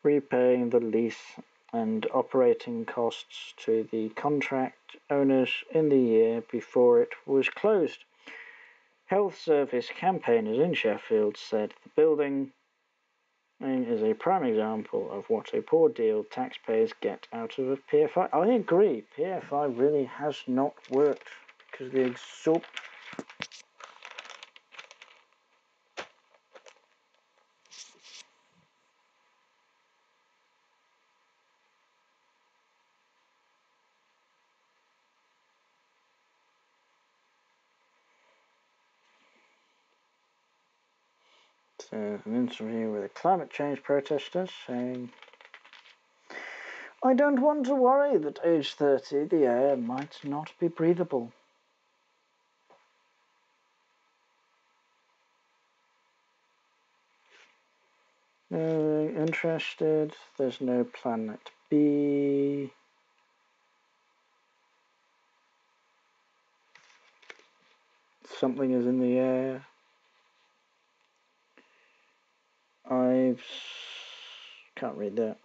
[SPEAKER 1] repaying the lease and operating costs to the contract owners in the year before it was closed. Health service campaigners in Sheffield said the building is a prime example of what a poor deal taxpayers get out of a PFI. I agree, PFI really has not worked because the There's an interview with a climate change protester saying, "I don't want to worry that age 30 the air might not be breathable." Interested, there's no planet B. Something is in the air. Can't read that.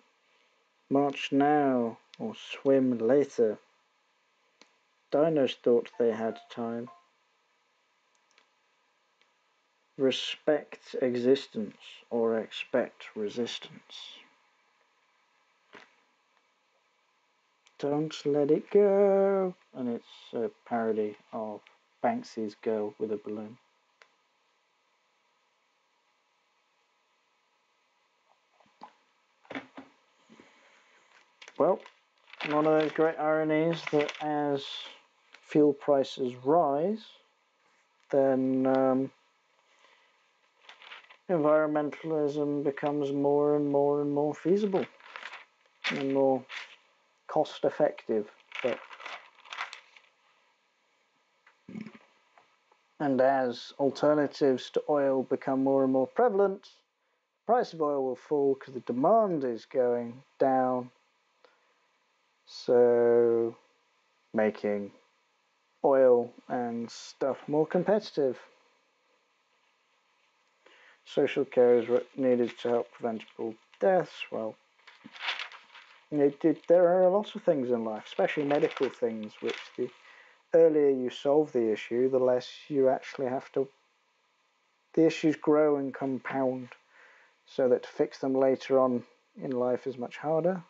[SPEAKER 1] March now or swim later. Dinos thought they had time. Respect existence or expect resistance. Don't let it go. And it's a parody of Banksy's Girl with a Balloon. Well, one of those great ironies that as fuel prices rise, then environmentalism becomes more and more and more feasible and more cost effective. And as alternatives to oil become more and more prevalent, the price of oil will fall because the demand is going down. So making oil and stuff more competitive. Social care is needed to help preventable deaths. Well, there are lots of things in life, especially medical things, which the earlier you solve the issue, the less you actually have to. The issues grow and compound, so that to fix them later on in life is much harder.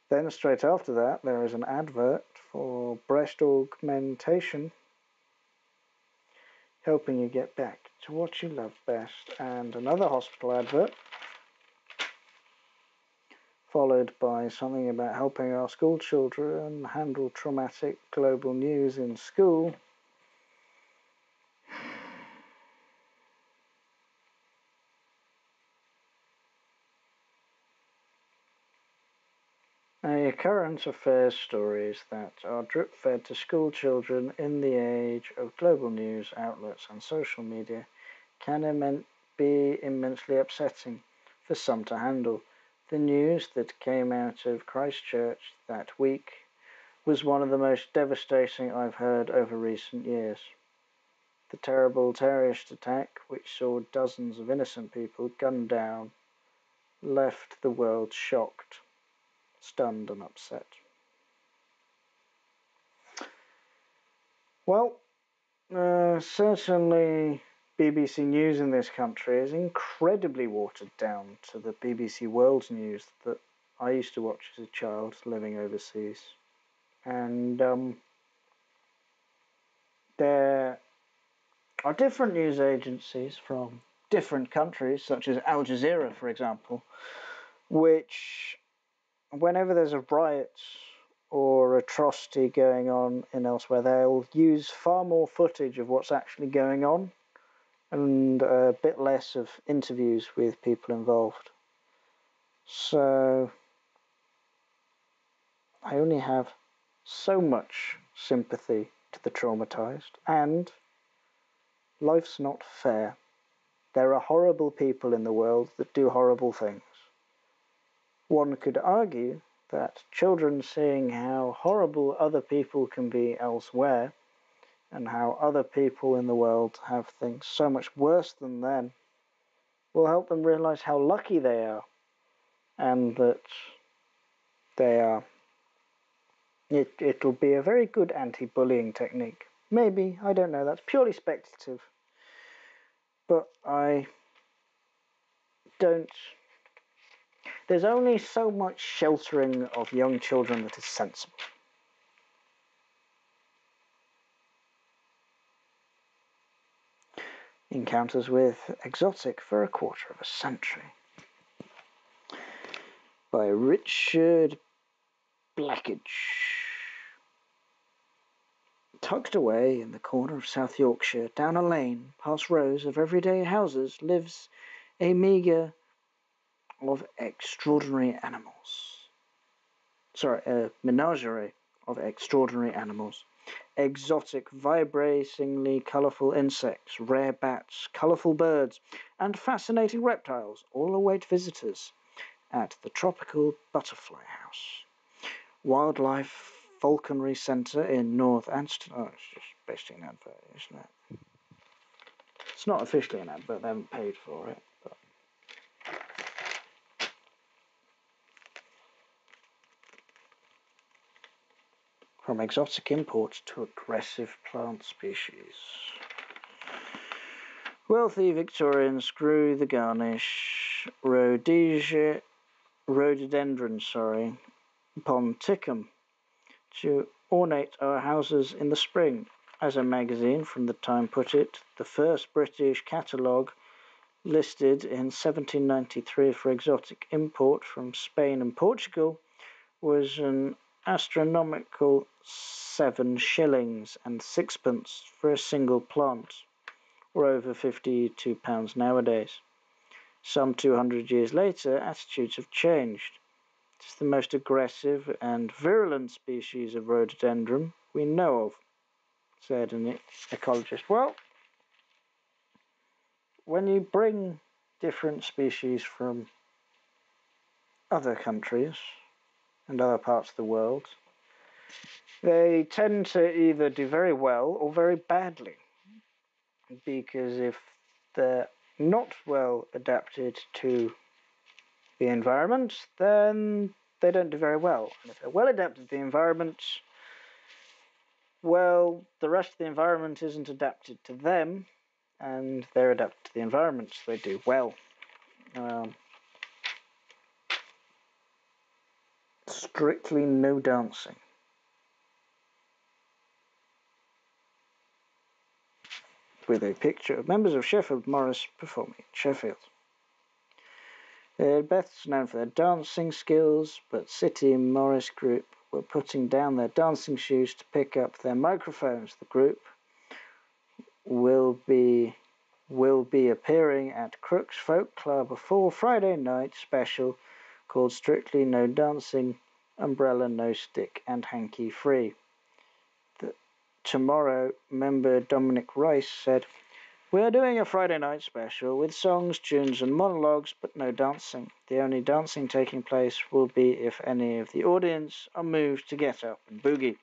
[SPEAKER 1] Then straight after that, there is an advert for breast augmentation, helping you get back to what you love best, and another hospital advert, followed by something about helping our school children handle traumatic global news in school. A current affairs stories that are drip-fed to school children in the age of global news outlets and social media can be immensely upsetting for some to handle. The news that came out of Christchurch that week was one of the most devastating I've heard over recent years. The terrible terrorist attack, which saw dozens of innocent people gunned down, left the world shocked, stunned and upset. Well, certainly BBC News in this country is incredibly watered down to the BBC World News that I used to watch as a child living overseas. And there are different news agencies from different countries, such as Al Jazeera, for example, which, whenever there's a riot or atrocity going on in elsewhere, they'll use far more footage of what's actually going on and a bit less of interviews with people involved. So I only have so much sympathy to the traumatized, and life's not fair. There are horrible people in the world that do horrible things. One could argue that children seeing how horrible other people can be elsewhere and how other people in the world have things so much worse than them will help them realize how lucky they are and that they are. It'll be a very good anti-bullying technique. Maybe, I don't know, that's purely speculative. But I don't... There's only so much sheltering of young children that is sensible. Encounters with Exotic for a quarter of a century. By Richard Blackidge. Tucked away in the corner of South Yorkshire, down a lane, past rows of everyday houses, lives a meagre of extraordinary animals. A menagerie of extraordinary animals. Exotic, vibratingly colourful insects, rare bats, colourful birds, and fascinating reptiles all await visitors at the Tropical Butterfly House. Wildlife Falconry Centre in North Anston. Oh, it's just basically an advert, isn't it? It's not officially an advert, they haven't paid for it. But from exotic imports to aggressive plant species. Wealthy Victorians grew the garnish rhododendron, ponticum, to ornate our houses in the spring. As a magazine from the time put it, the first British catalogue listed in 1793 for exotic import from Spain and Portugal was an astronomical 7 shillings and sixpence for a single plant, or over £52 nowadays. Some 200 years later, attitudes have changed. It's the most aggressive and virulent species of rhododendron we know of, said an ecologist. Well, when you bring different species from other countries and other parts of the world, they tend to either do very well or very badly. Because if they're not well adapted to the environment, then they don't do very well. And if they're well adapted to the environment, well, the rest of the environment isn't adapted to them, and they're adapted to the environment, so they do well. Strictly no dancing. With a picture of members of Sheffield Morris performing in Sheffield. Beth's known for their dancing skills, but City Morris Group were putting down their dancing shoes to pick up their microphones. The group will be appearing at Crook's Folk Club, a full Friday night special called Strictly No Dancing, Umbrella No Stick and Hanky Free. Tomorrow, member Dominic Rice said, "We're doing a Friday night special with songs, tunes and monologues, but no dancing. The only dancing taking place will be if any of the audience are moved to get up and boogie."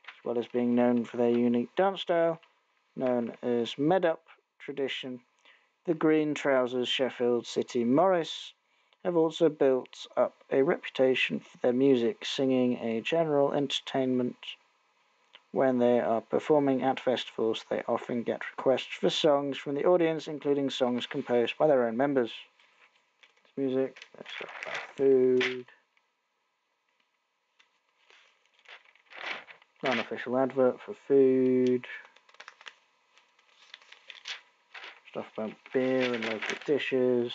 [SPEAKER 1] As well as being known for their unique dance style, known as Med-Up tradition, the Green Trousers Sheffield City Morris have also built up a reputation for their music, singing a general entertainment. When they are performing at festivals, they often get requests for songs from the audience, including songs composed by their own members. It's music, there's stuff about food. Unofficial advert for food. Stuff about beer and local dishes.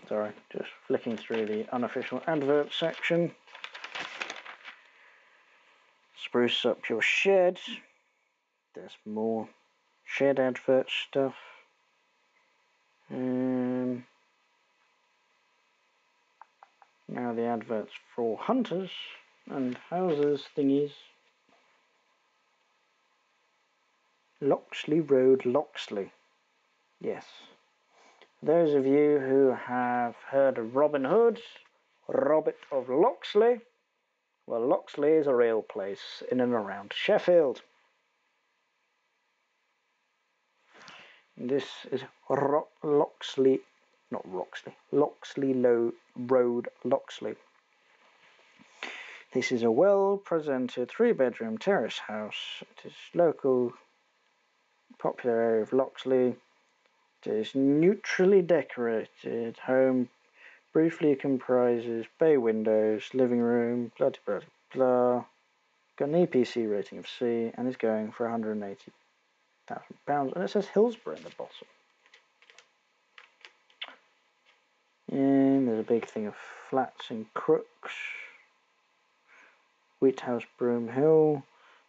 [SPEAKER 1] Sorry, just flicking through the unofficial advert section. Spruce up your shed. There's more shed advert stuff. Now the adverts for hunters and houses thingies. Loxley Road, Loxley. Yes. Those of you who have heard of Robin Hood, Robert of Loxley, well, Loxley is a real place in and around Sheffield. This is Loxley, not Roxley, Loxley Road, Loxley. This is a well-presented 3-bedroom terrace house. It is local, popular area of Loxley. It is neutrally decorated. Home briefly comprises bay windows, living room, blah blah blah. Got an EPC rating of C and is going for £180,000. And it says Hillsborough in the bottom. And there's a big thing of flats in Crooks. Wheathouse, Broom Hill.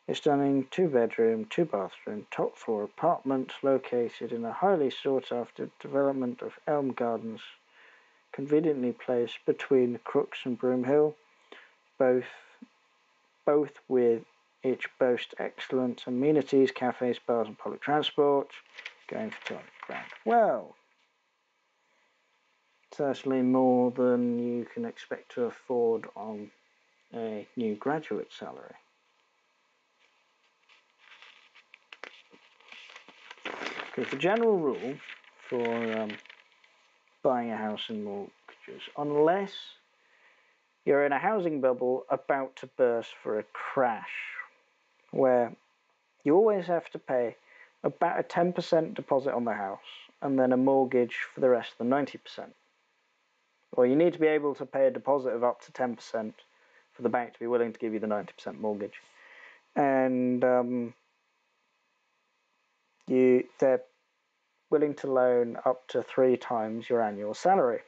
[SPEAKER 1] A stunning 2-bedroom, 2-bathroom, top-floor apartment located in a highly sought-after development of Elm Gardens, conveniently placed between Crooks and Broom Hill, both with each boast excellent amenities, cafes, bars and public transport, going for £200,000. Well, certainly more than you can expect to afford on a new graduate salary. Okay, the general rule for buying a house and mortgages, unless you're in a housing bubble about to burst for a crash, where you always have to pay about a 10% deposit on the house and then a mortgage for the rest of the 90%. Or you need to be able to pay a deposit of up to 10% for the bank to be willing to give you the 90% mortgage. And they're willing to loan up to 3 times your annual salary.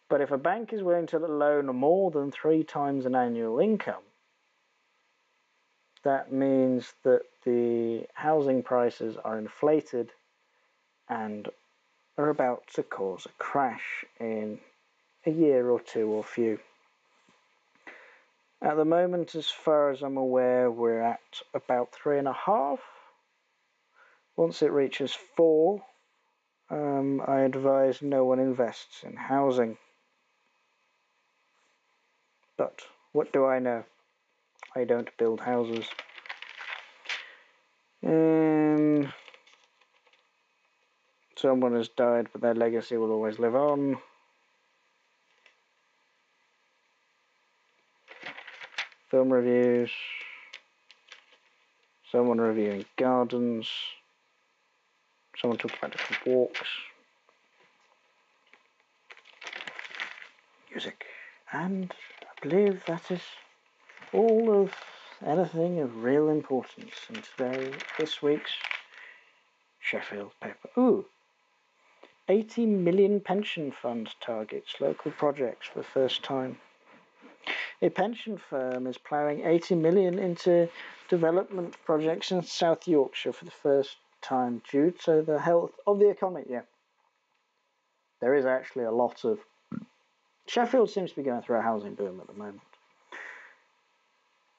[SPEAKER 1] But if a bank is willing to loan more than 3 times an annual income, that means that the housing prices are inflated and are about to cause a crash in a year or two or few. At the moment, as far as I'm aware, we're at about 3.5. Once it reaches 4, I advise no one invests in housing. But what do I know? I don't build houses. Someone has died, but their legacy will always live on. Film reviews. Someone reviewing gardens. Someone talking about different walks. Music. And I believe that is all of anything of real importance in this week's Sheffield paper. Ooh! 80 million pension fund targets local projects for the first time. A pension firm is ploughing 80 million into development projects in South Yorkshire for the first time due to the health of the economy. Yeah, there is actually a lot of... Sheffield seems to be going through a housing boom at the moment.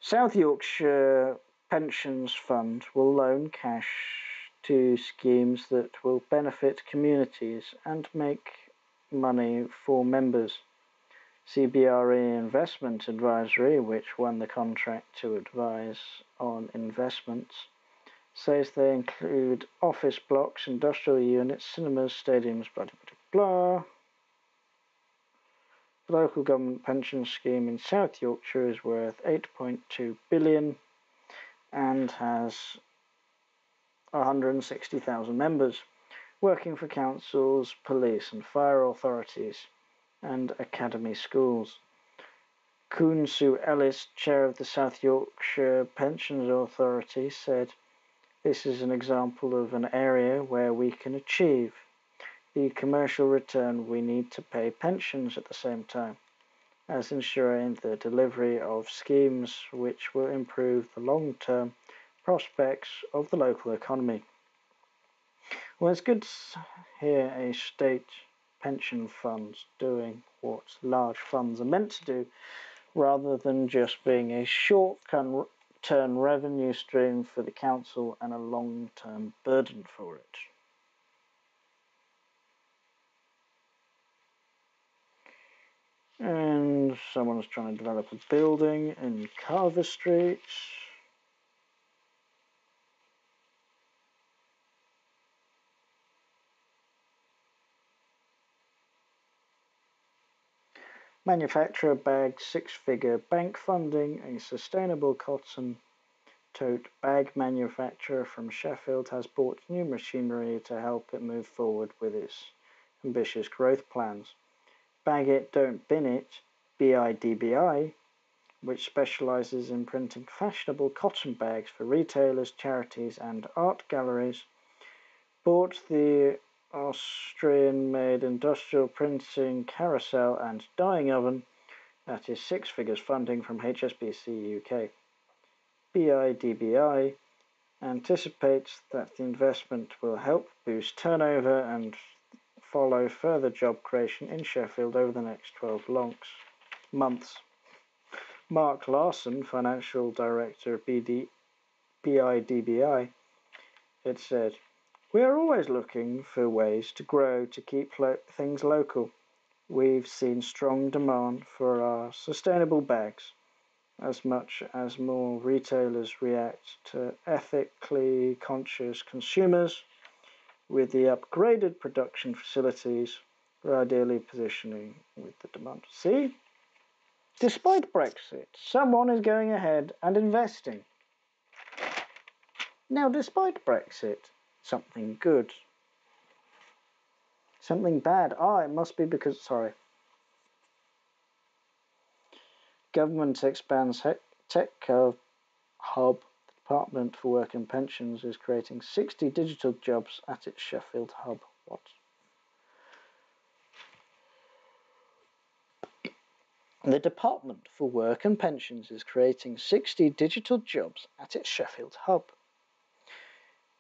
[SPEAKER 1] South Yorkshire Pensions Fund will loan cash to schemes that will benefit communities and make money for members. CBRE Investment Advisory, which won the contract to advise on investments, says they include office blocks, industrial units, cinemas, stadiums, blah blah blah. The local government pension scheme in South Yorkshire is worth 8.2 billion and has 160,000 members, working for councils, police and fire authorities and academy schools. Kun Sue Ellis, chair of the South Yorkshire Pensions Authority, said, "This is an example of an area where we can achieve. the commercial return we need to pay pensions at the same time as ensuring the delivery of schemes which will improve the long-term prospects of the local economy. Well, it's good to hear a state pension fund doing what large funds are meant to do, rather than just being a short-term revenue stream for the council and a long-term burden for it. And someone's trying to develop a building in Carver Street. Manufacturer bagged six-figure bank funding. A sustainable cotton tote bag manufacturer from Sheffield has bought new machinery to help it move forward with its ambitious growth plans. Bag It, Don't Bin It, BIDBI, which specialises in printing fashionable cotton bags for retailers, charities and art galleries, bought the Austrian-made industrial printing carousel and dyeing oven that is six figures funding from HSBC UK. BIDBI anticipates that the investment will help boost turnover and follow further job creation in Sheffield over the next 12 months. Mark Larson, Financial Director of BIDBI, had said, "We are always looking for ways to grow to keep things local. We've seen strong demand for our sustainable bags, as much as more retailers react to ethically conscious consumers. With the upgraded production facilities, we're ideally positioning with the demand." See? Despite Brexit, someone is going ahead and investing. Now, despite Brexit, something good. Something bad. It must be because, Government expands tech hub. The Department for Work and Pensions is creating 60 digital jobs at its Sheffield hub. What? The Department for Work and Pensions is creating 60 digital jobs at its Sheffield hub.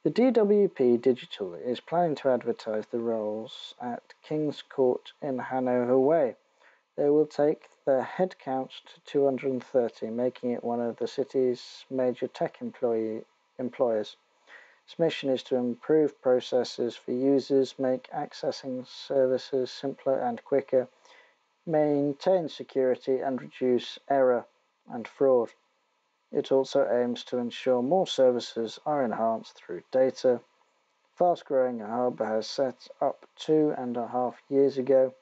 [SPEAKER 1] The DWP Digital is planning to advertise the roles at King's Court in Hanover Way. They will take the headcount to 230, making it one of the city's major tech employers. Its mission is to improve processes for users, make accessing services simpler and quicker, maintain security and reduce error and fraud. It also aims to ensure more services are enhanced through data. Fast-growing hub has set up 2.5 years ago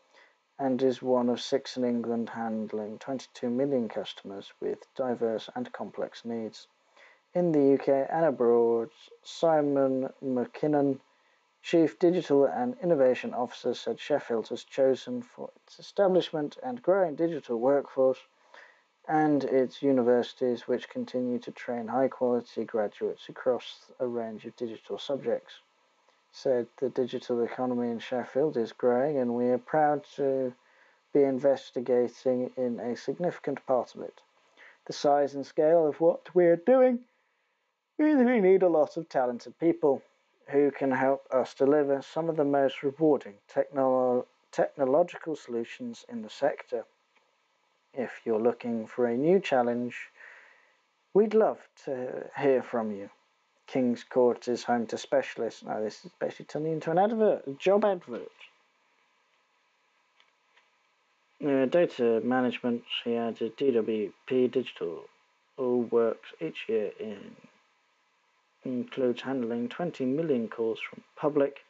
[SPEAKER 1] and is one of 6 in England, handling 22 million customers with diverse and complex needs. In the UK and abroad, Simon McKinnon, Chief Digital and Innovation Officer, said Sheffield was chosen for its establishment and growing digital workforce and its universities, which continue to train high-quality graduates across a range of digital subjects. Said the digital economy in Sheffield is growing and we are proud to be investigating in a significant part of it. The size and scale of what we're doing means we need a lot of talented people who can help us deliver some of the most rewarding technological solutions in the sector. If you're looking for a new challenge, we'd love to hear from you. King's Court is home to specialists. Now, this is basically turning into an advert, a job advert. Data management, he added, DWP Digital all works each year includes handling 20 million calls from public,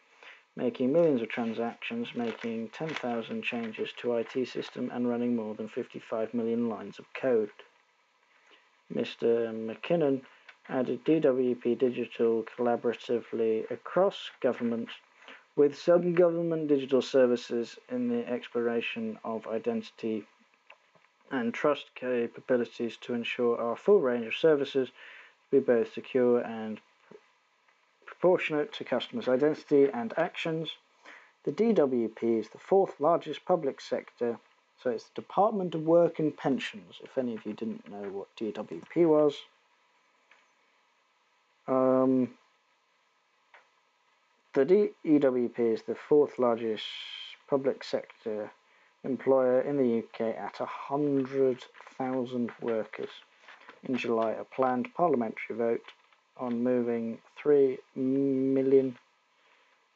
[SPEAKER 1] making millions of transactions, making 10,000 changes to IT system and running more than 55 million lines of code. Mr. McKinnon added DWP Digital collaboratively across government with some government digital services in the exploration of identity and trust capabilities to ensure our full range of services be both secure and proportionate to customers' identity and actions. The DWP is the fourth largest public sector, so it's the Department of Work and Pensions, if any of you didn't know what DWP was. The DWP is the fourth largest public sector employer in the UK at 100,000 workers. In July, a planned parliamentary vote on moving 3 million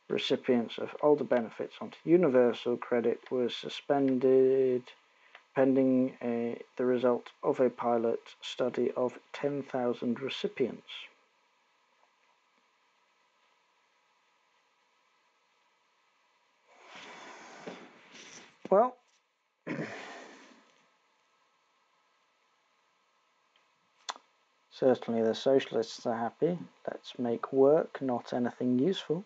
[SPEAKER 1] recipients of older benefits onto universal credit was suspended pending the result of a pilot study of 10,000 recipients. Well, certainly the socialists are happy. Let's make work, not anything useful.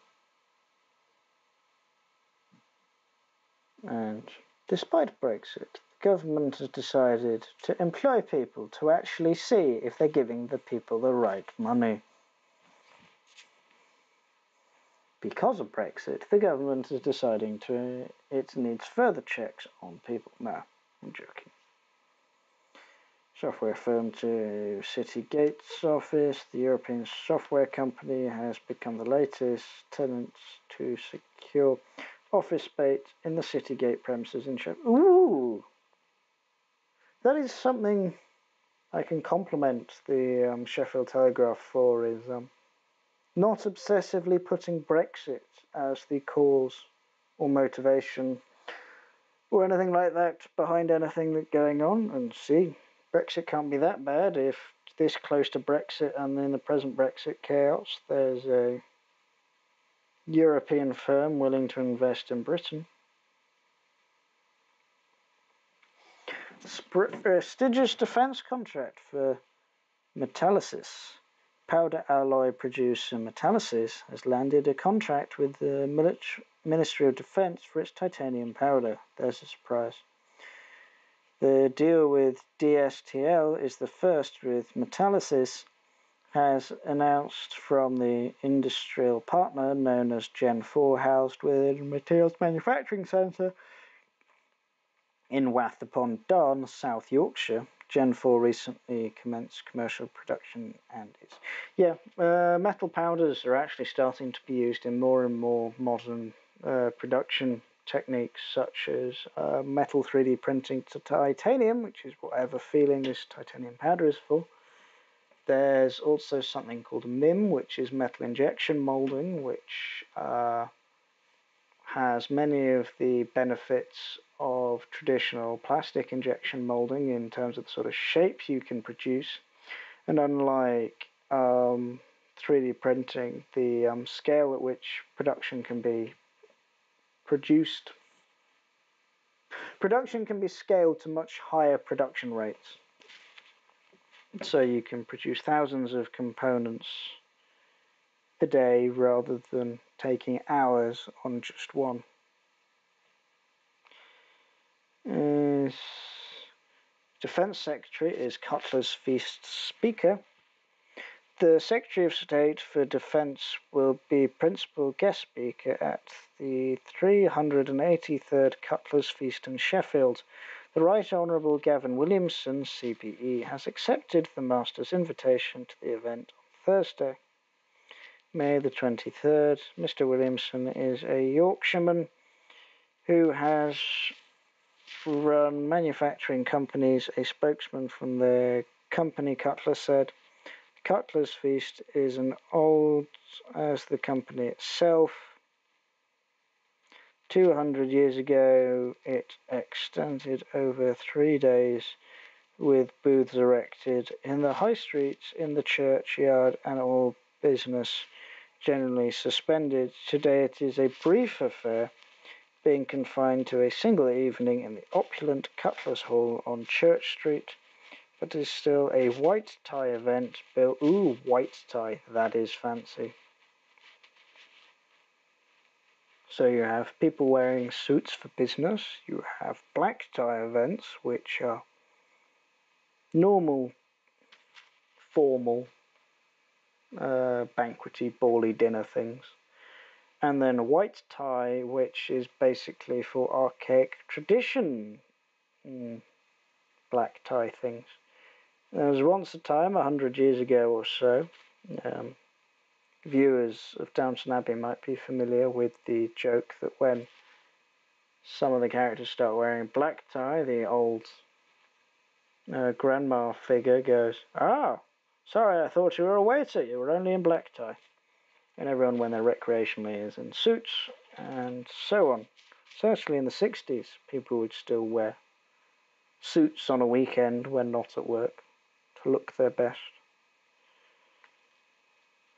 [SPEAKER 1] And despite Brexit, the government has decided to employ people to actually see if they're giving the people the right money. Because of Brexit, the government is deciding it needs further checks on people. No, I'm joking. Software firm to City Gates office. The European software company has become the latest tenant to secure office space in the City Gate premises in Sheffield. Ooh! That is something I can compliment the Sheffield Telegraph for, is not obsessively putting Brexit as the cause or motivation or anything like that behind anything that's going on. And see, Brexit can't be that bad if this close to Brexit and in the present Brexit chaos there's a European firm willing to invest in Britain. Prestigious defence contract for Metallysis. Powder alloy producer Metallysis has landed a contract with the Ministry of Defence for its titanium powder. There's a surprise. The deal with DSTL is the first with Metallysis, has announced from the industrial partner known as Gen 4, housed within a materials manufacturing centre in Wath upon Don, South Yorkshire. Gen 4 recently commenced commercial production and metal powders are actually starting to be used in more and more modern production techniques, such as metal 3D printing to titanium, which is whatever feeling this titanium powder is for. There's also something called MIM, which is metal injection molding, which has many of the benefits of traditional plastic injection molding in terms of the sort of shape you can produce. And unlike 3D printing, the scale at which production can be produced, production can be scaled to much higher production rates. So you can produce thousands of components a day rather than taking hours on just one. Defence Secretary is Cutler's Feast Speaker. The Secretary of State for Defence will be principal guest speaker at the 383rd Cutler's Feast in Sheffield. The Right Honourable Gavin Williamson, CPE, has accepted the Master's invitation to the event on Thursday, May the 23rd. Mr. Williamson is a Yorkshireman who has run manufacturing companies. A spokesman from the company, Cutler, said, Cutler's Feast is as old as the company itself. 200 years ago, it extended over 3 days with booths erected in the high streets, in the churchyard, and all business generally suspended. Today it is a brief affair, being confined to a single evening in the opulent Cutler's Hall on Church Street, but is still a white tie event built. Ooh, white tie, that is fancy. So you have people wearing suits for business, you have black tie events, which are normal, formal, banquety, bally dinner things. And then a white tie, which is basically for archaic tradition black tie things. There was once a time, 100 years ago or so, viewers of Downton Abbey might be familiar with the joke that when some of the characters start wearing black tie, the old grandma figure goes, "Ah, sorry, I thought you were a waiter. You were only in black tie." And everyone, when they're recreationally, is in suits, and so on. Certainly in the 60s, people would still wear suits on a weekend when not at work to look their best.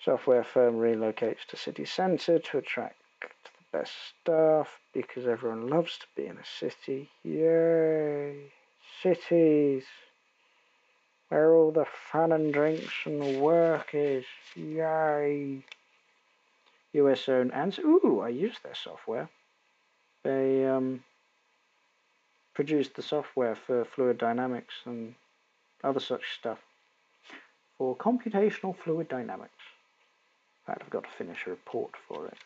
[SPEAKER 1] Software firm relocates to city centre to attract the best staff because everyone loves to be in a city. Yay! Cities! Where all the fun and drinks and the work is. Yay! US owned and ooh, I used their software. They produced the software for fluid dynamics and other such stuff for computational fluid dynamics. In fact, I've got to finish a report for it.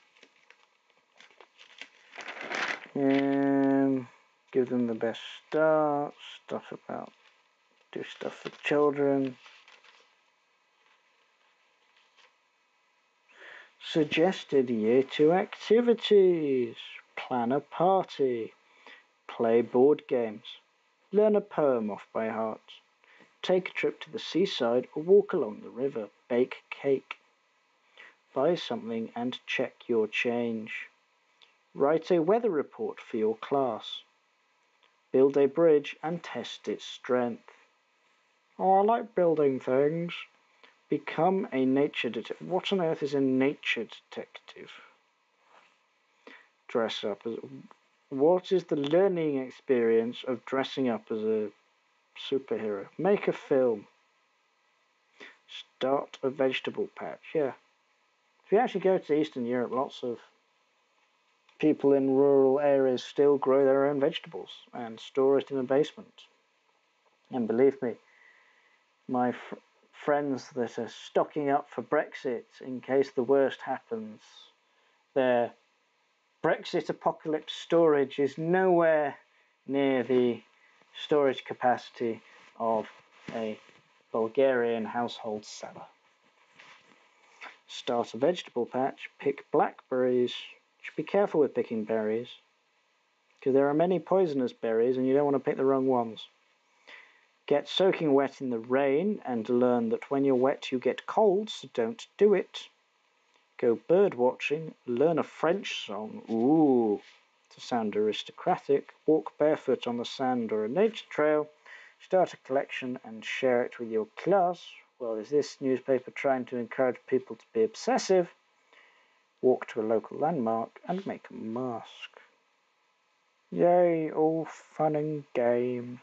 [SPEAKER 1] And give them the best start, do stuff for children. Suggested year 2 activities. Plan a party. Play board games. Learn a poem off by heart. Take a trip to the seaside or walk along the river. Bake cake. Buy something and check your change. Write a weather report for your class. Build a bridge and test its strength. Oh, I like building things. Become a nature detective. What on earth is a nature detective? Dress up as... What is the learning experience of dressing up as a superhero? Make a film. Start a vegetable patch. Yeah. If you actually go to Eastern Europe, lots of people in rural areas still grow their own vegetables and store it in a basement. And believe me, my friends that are stocking up for Brexit in case the worst happens, their Brexit apocalypse storage is nowhere near the storage capacity of a Bulgarian household cellar. Start a vegetable patch, pick blackberries. You should be careful with picking berries, because there are many poisonous berries and you don't want to pick the wrong ones. Get soaking wet in the rain and learn that when you're wet you get cold, so don't do it. Go bird watching, learn a French song, ooh, to sound aristocratic, walk barefoot on the sand or a nature trail, start a collection and share it with your class. Well, is this newspaper trying to encourage people to be obsessive? Walk to a local landmark and make a mask. Yay, all fun and games.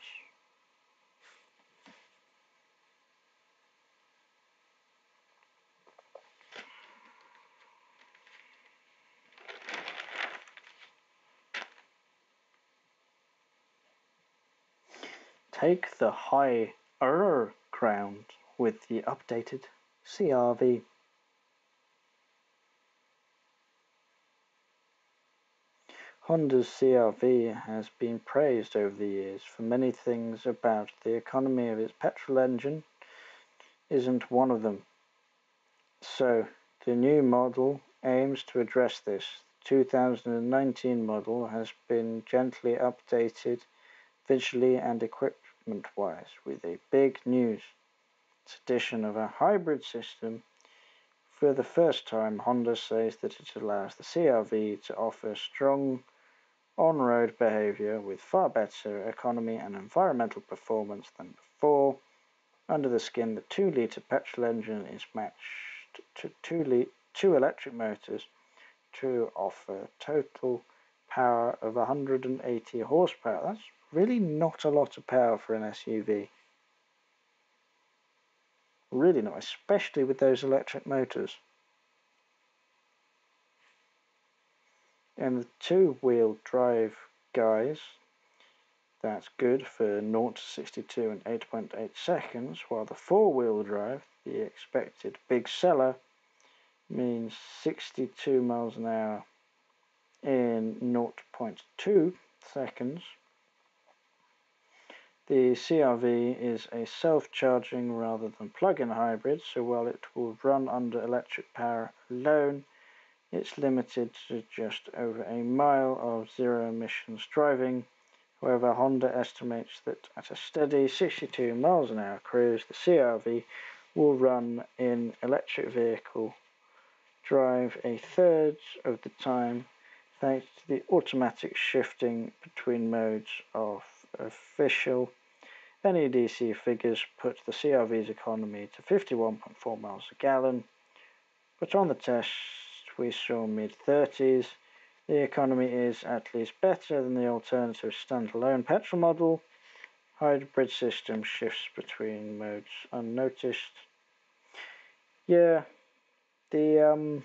[SPEAKER 1] Take the higher ground with the updated CRV. Honda's CR-V has been praised over the years for many things about the economy of its petrol engine isn't one of them. So, the new model aims to address this. The 2019 model has been gently updated visually and equipment-wise with a big news. Its addition of a hybrid system. For the first time, Honda says that it allows the CR-V to offer strong on-road behavior with far better economy and environmental performance than before. Under the skin, the 2-litre petrol engine is matched to two electric motors to offer total power of 180 horsepower. That's really not a lot of power for an SUV. Really not, especially with those electric motors. And the two-wheel drive guys, that's good for 0 to 62 in 8.8 seconds, while the four-wheel drive, the expected big seller, means 62 miles an hour in 0.2 seconds. The CR-V is a self-charging rather than plug-in hybrid, so while it will run under electric power alone, it's limited to just over a mile of zero-emissions driving. However, Honda estimates that at a steady 62 miles an hour cruise, the CR-V will run in electric vehicle drive a third of the time, thanks to the automatic shifting between modes of official NEDC figures put the CR-V's economy to 51.4 miles a gallon, but on the test we saw mid-30s. The economy is at least better than the alternative standalone petrol model. Hybrid system shifts between modes unnoticed. Yeah, you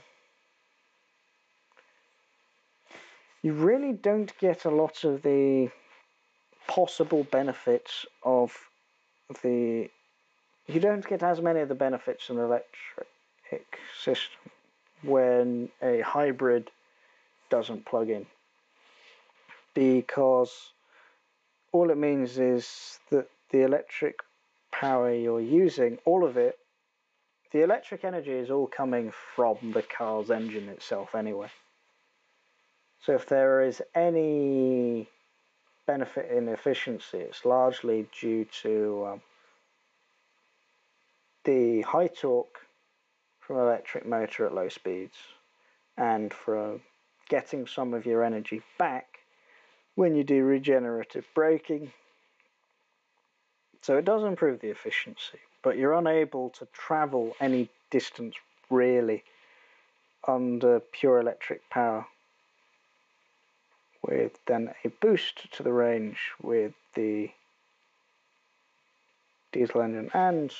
[SPEAKER 1] really don't get a lot of the possible benefits of you don't get as many of the benefits of an electric system when a hybrid doesn't plug in, because all it means is that the electric power you're using, all of it, the electric energy is all coming from the car's engine itself anyway. So if there is any benefit in efficiency, it's largely due to the high torque from an electric motor at low speeds, and from getting some of your energy back when you do regenerative braking. So it does improve the efficiency, but you're unable to travel any distance really under pure electric power, with then a boost to the range with the diesel engine. And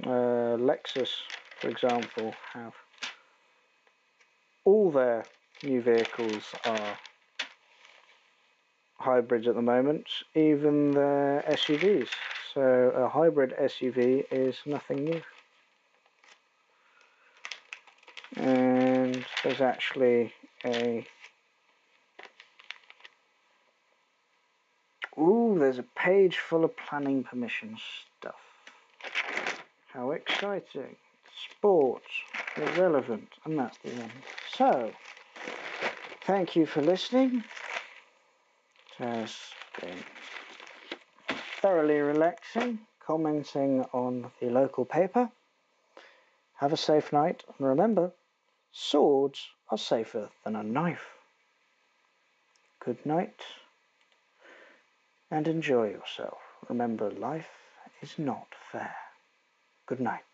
[SPEAKER 1] Lexus, for example, have all their new vehicles are hybrids at the moment, even their SUVs. So a hybrid SUV is nothing new. And there's actually there's a page full of planning permission stuff. How exciting. Sports, irrelevant, and that's the end. So, thank you for listening. It has been thoroughly relaxing, commenting on the local paper. Have a safe night, and remember, swords are safer than a knife. Good night, and enjoy yourself. Remember, life is not fair. Good night.